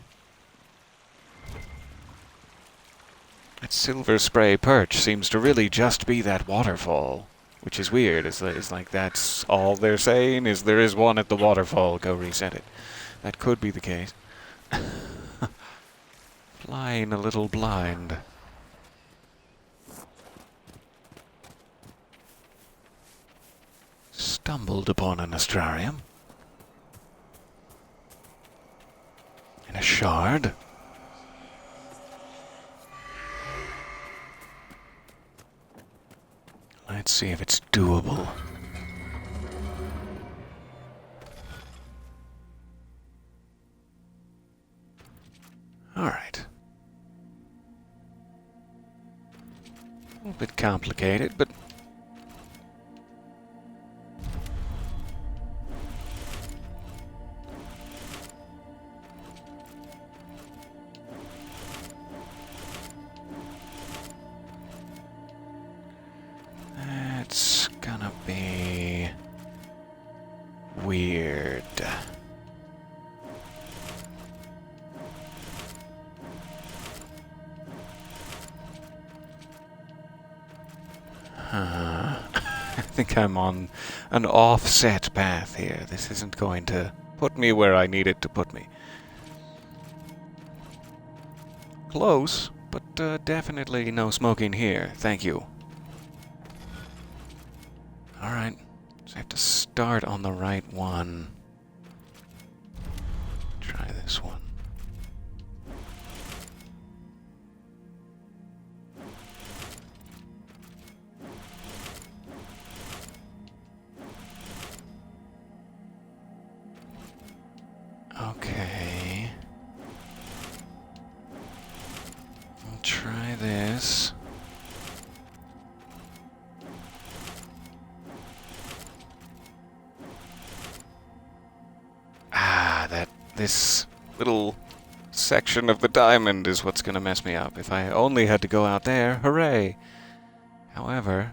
That silver spray perch seems to really just be that waterfall, which is weird. It's like that's all they're saying, is there is one at the waterfall, go reset it. That could be the case. Flying a little blind. Stumbled upon an astrarium. And a shard. Let's see if it's doable. Alright. A little bit complicated, but it's gonna be weird. I think I'm on an offset path here. This isn't going to put me where I need it to put me. Close, but definitely no smoking here. Thank you. Alright, so I have to start on the right one. Try this one. Okay. I'll try this. This little section of the diamond is what's going to mess me up. If I only had to go out there, hooray! However...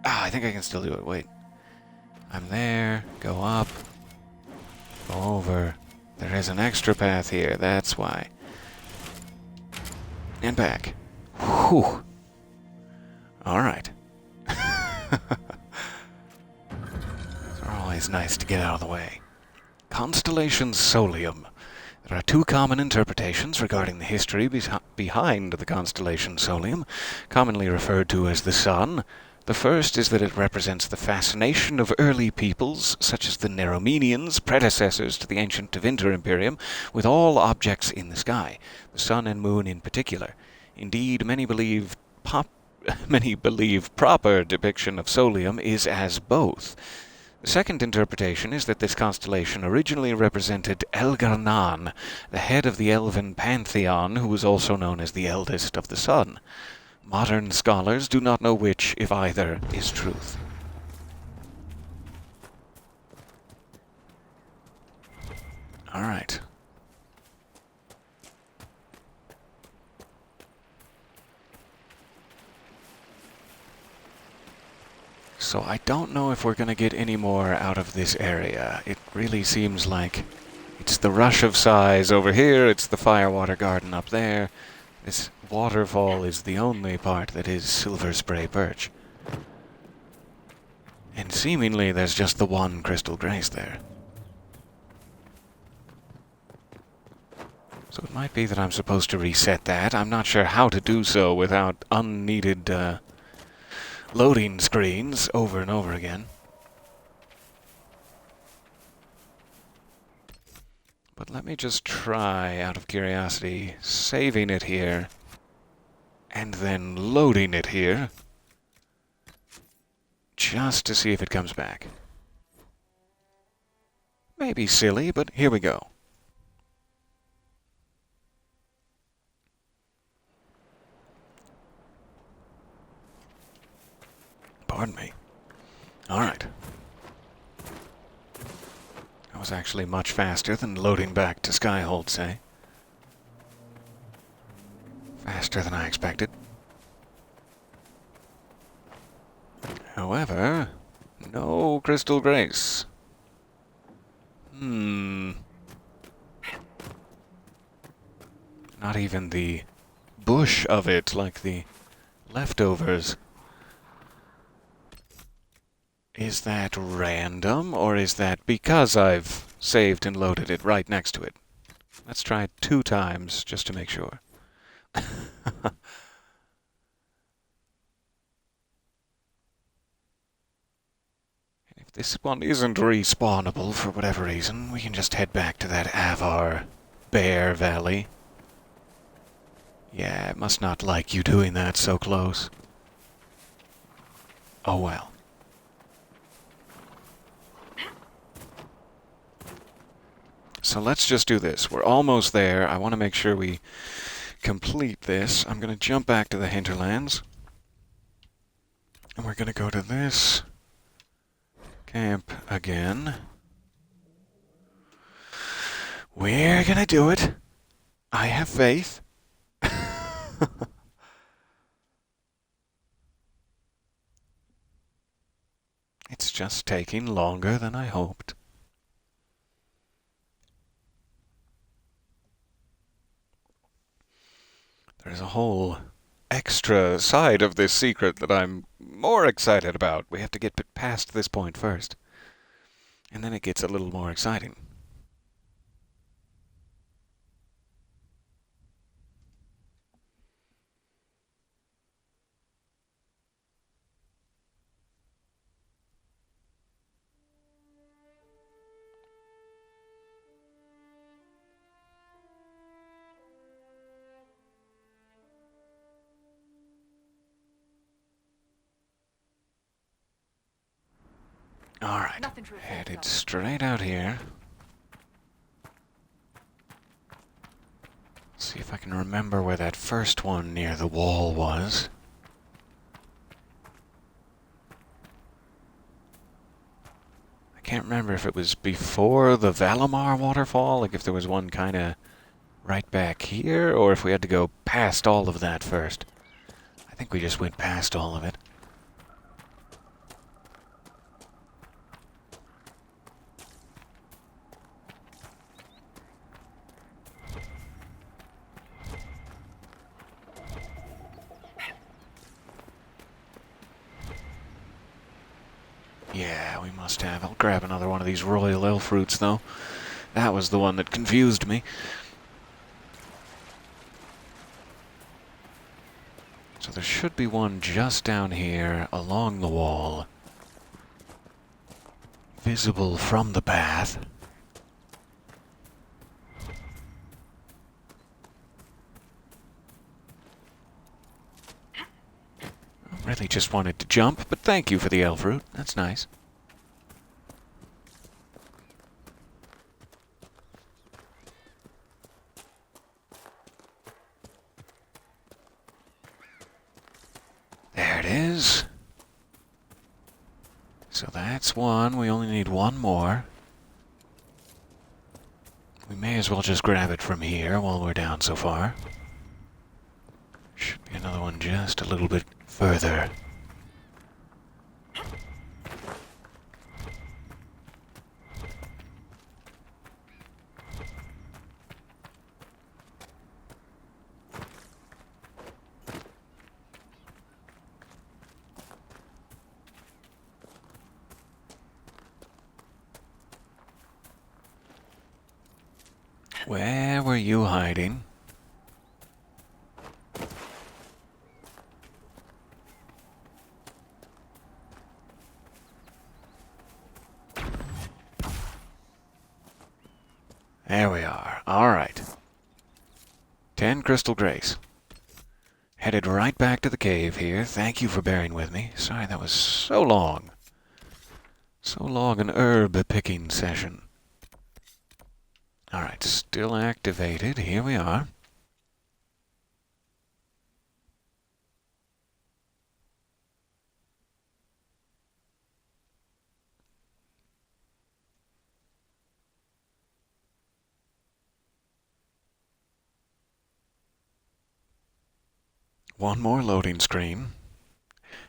I think I can still do it. Wait. I'm there, go up, go over. There is an extra path here, that's why. And back. Whew. Alright. These are always nice to get out of the way. Constellation Solium. There are 2 common interpretations regarding the history behind the constellation Solium, commonly referred to as the Sun. The first is that it represents the fascination of early peoples, such as the Neromenians, predecessors to the ancient Tevinter Imperium, with all objects in the sky, the sun and moon in particular. Indeed, many believe proper depiction of Solium is as both. The second interpretation is that this constellation originally represented Elgarnan, the head of the elven pantheon, who was also known as the eldest of the sun. Modern scholars do not know which, if either, is truth. All right. So I don't know if we're going to get any more out of this area. It really seems like it's the rush of size over here, it's the firewater garden up there. This waterfall is the only part that is silver spray perch. And seemingly there's just the one crystal grace there. So it might be that I'm supposed to reset that. I'm not sure how to do so without unneeded loading screens over and over again. But let me just try, out of curiosity, saving it here, and then loading it here, just to see if it comes back. Maybe silly, but here we go. Pardon me. Alright. That was actually much faster than loading back to Skyhold, say. Faster than I expected. However, no Crystal Grace. Not even the bush of it, like the leftovers. Is that random, or is that because I've saved and loaded it right next to it? Let's try it 2 times, just to make sure. If this one isn't respawnable for whatever reason, we can just head back to that Avar Bear Valley. Yeah, it must not like you doing that so close. Oh well. So let's just do this. We're almost there. I want to make sure we complete this. I'm going to jump back to the hinterlands. And we're going to go to this camp again. We're going to do it. I have faith. It's just taking longer than I hoped. There's a whole extra side of this secret that I'm more excited about. We have to get past this point first. And then it gets a little more exciting. Alright, headed straight out here. See if I can remember where that first one near the wall was. I can't remember if it was before the Valimar waterfall, like if there was one kind of right back here, or if we had to go past all of that first. I think we just went past all of it. Yeah, we must have. I'll grab another one of these royal elf fruits, though. That was the one that confused me. So there should be one just down here along the wall. Visible from the path. I really just wanted to jump, but thank you for the elf fruit. That's nice. There it is. So that's one. We only need one more. We may as well just grab it from here while we're down so far. Should be another one just a little bit further. Where were you hiding? There we are. All right. 10 Crystal Grace. Headed right back to the cave here. Thank you for bearing with me. Sorry that was so long. So long an herb picking session. Alright, still activated. Here we are. One more loading screen.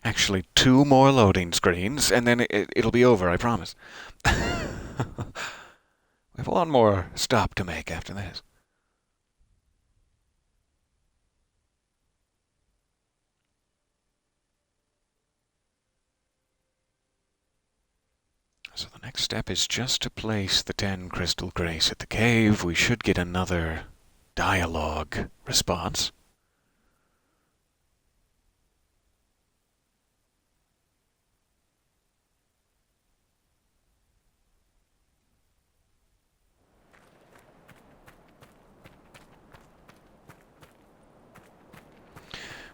Actually, 2 more loading screens, and then it'll be over, I promise. We have one more stop to make after this. So the next step is just to place the 10 crystal grace at the cave. We should get another dialogue response.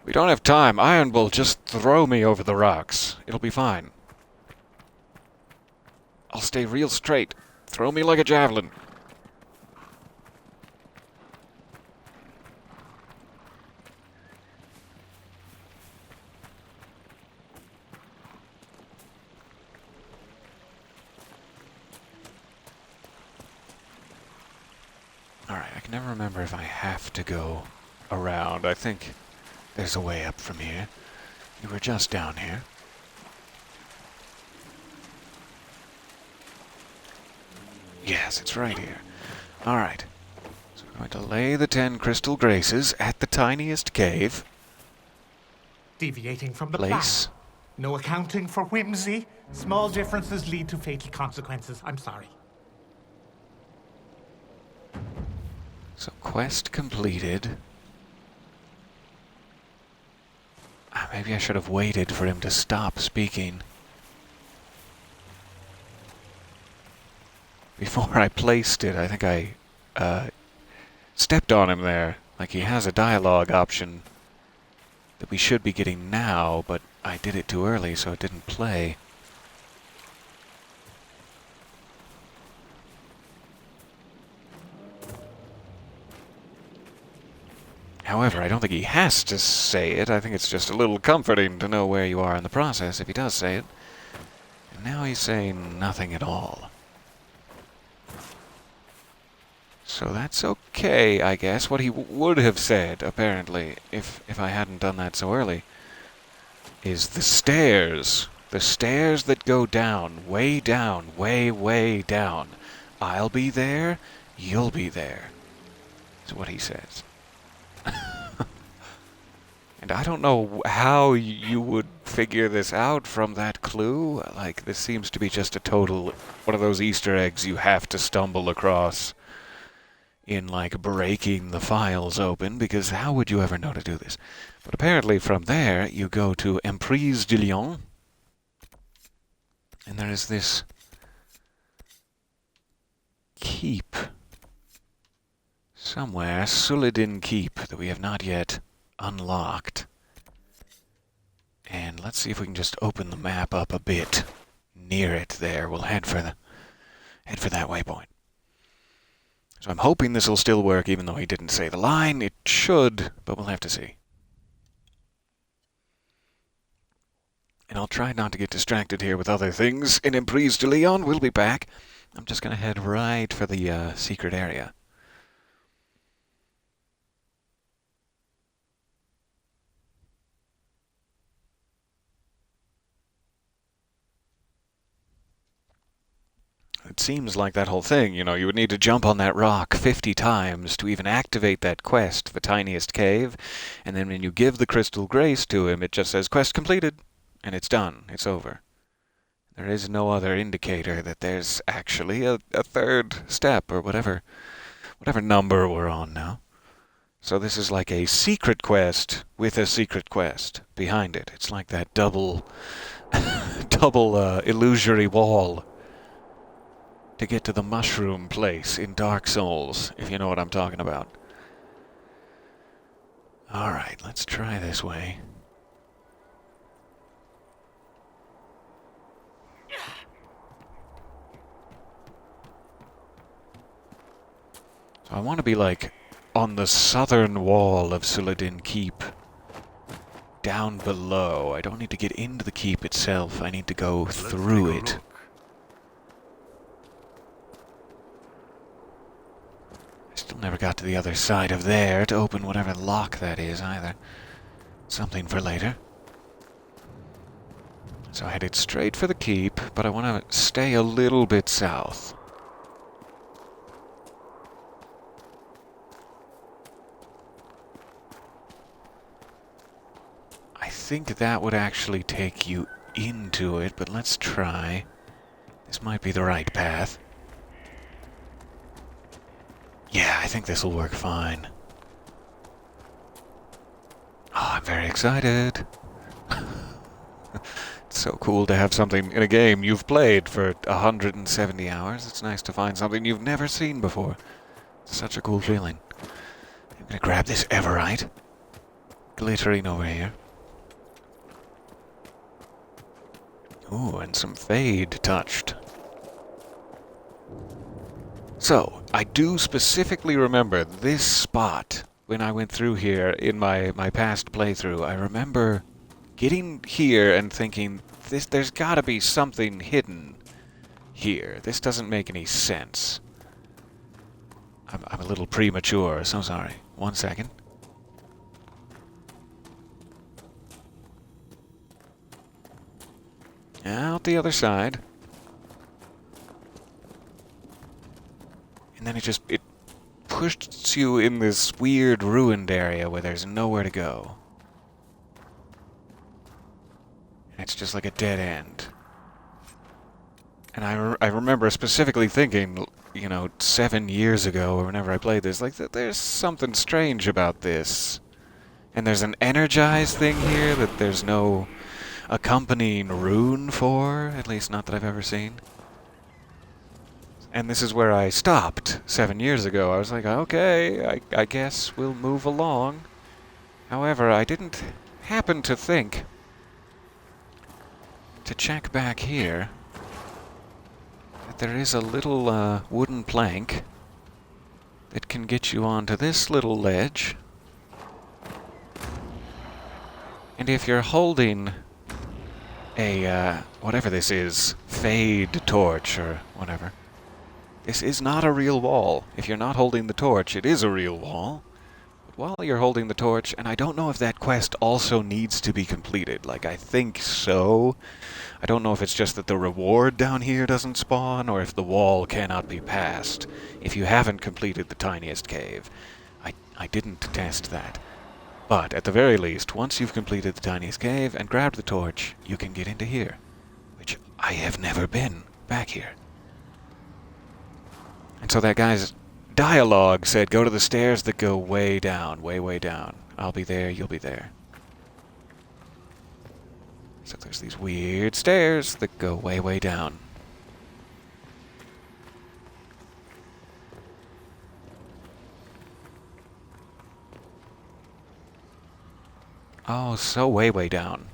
We don't have time. Iron will just throw me over the rocks. It'll be fine. I'll stay real straight. Throw me like a javelin. Alright, I can never remember if I have to go around. I think there's a way up from here. You were just down here. Yes, it's right here. Alright. So we're going to lay the 10 crystal graces at the tiniest cave. Deviating from the Place. plan. No accounting for whimsy. Small differences lead to fatal consequences. I'm sorry. So quest completed. Maybe I should have waited for him to stop speaking before I placed it. I think I stepped on him there. Like, he has a dialogue option that we should be getting now, but I did it too early, so it didn't play. However, I don't think he has to say it. I think it's just a little comforting to know where you are in the process if he does say it. And now he's saying nothing at all. So that's okay, I guess. What he would have said, apparently, if I hadn't done that so early, is the stairs. The stairs that go down, way, way down. I'll be there, you'll be there. Is what he says. And I don't know how you would figure this out from that clue. Like, this seems to be just a total one of those Easter eggs you have to stumble across in, like, breaking the files open, because how would you ever know to do this? But apparently from there you go to Emprise de Lyon, and there is this keep somewhere, Suladin Keep, that we have not yet unlocked. And let's see if we can just open the map up a bit near it there. We'll head for that waypoint. So I'm hoping this will still work, even though he didn't say the line. It should, but we'll have to see. And I'll try not to get distracted here with other things. In Emprise de Lyon, we'll be back. I'm just going to head right for the secret area. It seems like that whole thing, you would need to jump on that rock 50 times to even activate that quest, the tiniest cave, and then when you give the crystal grace to him, it just says, quest completed, and it's done, it's over. There is no other indicator that there's actually a third step, or whatever number we're on now. So this is like a secret quest with a secret quest behind it. It's like that double illusory wall to get to the mushroom place in Dark Souls, if you know what I'm talking about. Alright, let's try this way. So I want to be, like, on the southern wall of Suladin Keep. Down below. I don't need to get into the keep itself. I need to go through it. Still never got to the other side of there to open whatever lock that is, either. Something for later. So I headed straight for the keep, but I want to stay a little bit south. I think that would actually take you into it, but let's try. This might be the right path. Yeah, I think this will work fine. Oh, I'm very excited. It's so cool to have something in a game you've played for 170 hours. It's nice to find something you've never seen before. It's such a cool feeling. I'm gonna grab this Everite. Glittering over here. Ooh, and some fade touched. So, I do specifically remember this spot when I went through here in my past playthrough. I remember getting here and thinking, there's gotta be something hidden here. This doesn't make any sense. I'm a little premature, so sorry. 1 second. Out the other side. And then it pushes you in this weird ruined area where there's nowhere to go. And it's just like a dead end. And I remember specifically thinking, 7 years ago or whenever I played this, like, there's something strange about this. And there's an energized thing here that there's no accompanying rune for, at least not that I've ever seen. And this is where I stopped 7 years ago. I was like, okay, I guess we'll move along. However, I didn't happen to think to check back here that there is a little wooden plank that can get you onto this little ledge. And if you're holding a, whatever this is, fade torch or whatever, this is not a real wall. If you're not holding the torch, it is a real wall. But while you're holding the torch, and I don't know if that quest also needs to be completed. Like, I think so. I don't know if it's just that the reward down here doesn't spawn, or if the wall cannot be passed if you haven't completed the Tiniest cave. I didn't test that. But, at the very least, once you've completed the Tiniest cave and grabbed the torch, you can get into here. Which I have never been back here. And so that guy's dialogue said, go to the stairs that go way down, way, way down. I'll be there, you'll be there. So there's these weird stairs that go way, way down. Oh, so way, way down.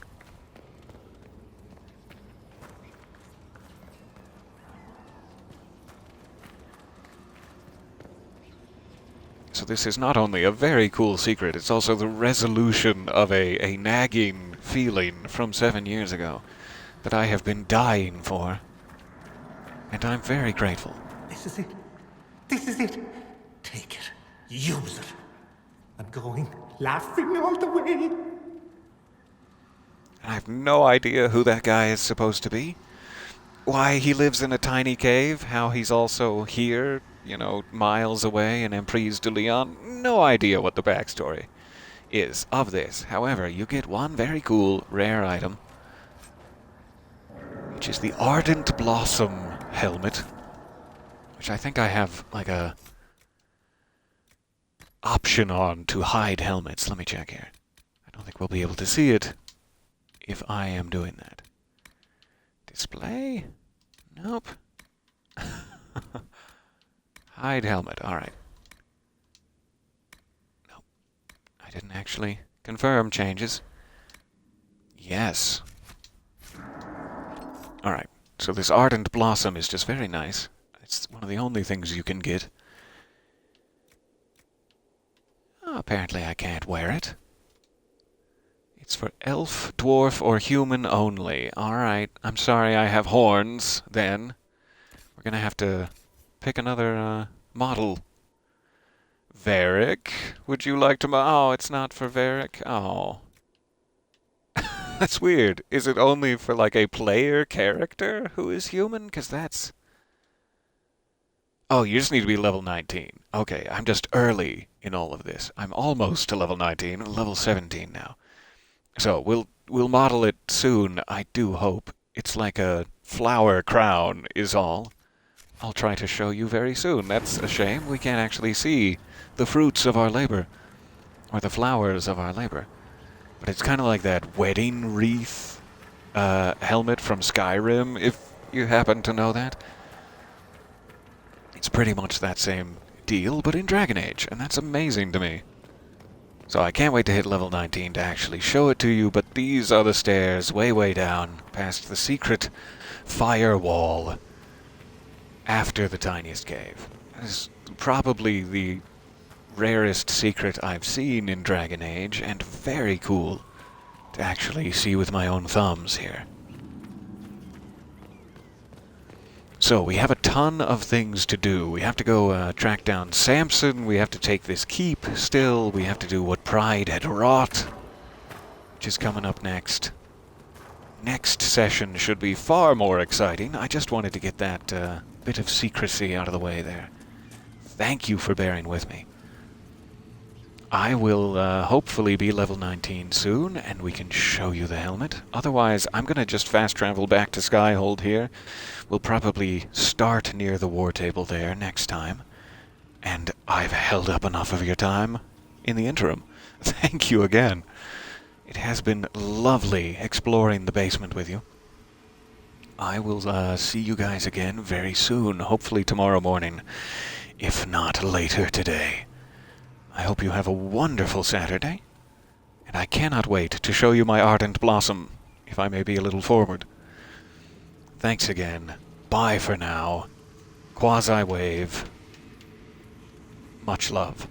So this is not only a very cool secret, it's also the resolution of a nagging feeling from 7 years ago that I have been dying for. And I'm very grateful. This is it. This is it. Take it. Use it. I'm going laughing all the way. And I have no idea who that guy is supposed to be. Why he lives in a tiny cave, how he's also here, miles away in Emprise de Leon. No idea what the backstory is of this. However, you get one very cool, rare item, which is the Ardent Blossom helmet, which I think I have, like, a option on to hide helmets. Let me check here. I don't think we'll be able to see it if I am doing that. Display? Nope. Hide helmet. Alright. Nope. I didn't actually confirm changes. Yes. Alright. So this Ardent Blossom is just very nice. It's one of the only things you can get. Oh, apparently I can't wear it. It's for elf, dwarf, or human only. Alright. I'm sorry I have horns, then. We're gonna have to pick another model. Varric, would you like to oh, it's not for Varric? Oh. That's weird. Is it only for like a player character who is human? Because that's... Oh, you just need to be level 19. Okay, I'm just early in all of this. I'm almost to level 19, level 17 now. So we'll model it soon, I do hope. It's like a flower crown is all. I'll try to show you very soon. That's a shame. We can't actually see the fruits of our labor, or the flowers of our labor. But it's kind of like that wedding wreath helmet from Skyrim, if you happen to know that. It's pretty much that same deal, but in Dragon Age, and that's amazing to me. So I can't wait to hit level 19 to actually show it to you, but these are the stairs way, way down, past the secret firewall after the Tiniest cave. That is probably the rarest secret I've seen in Dragon Age, and very cool to actually see with my own thumbs here. So we have a ton of things to do. We have to go track down Samson, we have to take this keep still, we have to do what Pride had wrought, which is coming up next. Next session should be far more exciting. I just wanted to get that bit of secrecy out of the way there. Thank you for bearing with me. I will hopefully be level 19 soon, and we can show you the helmet. Otherwise, I'm going to just fast travel back to Skyhold here. We'll probably start near the war table there next time. And I've held up enough of your time in the interim. Thank you again. It has been lovely exploring the basement with you. I will see you guys again very soon, hopefully tomorrow morning, if not later today. I hope you have a wonderful Saturday, and I cannot wait to show you my ardent blossom, if I may be a little forward. Thanks again. Bye for now. Quasi-wave. Much love.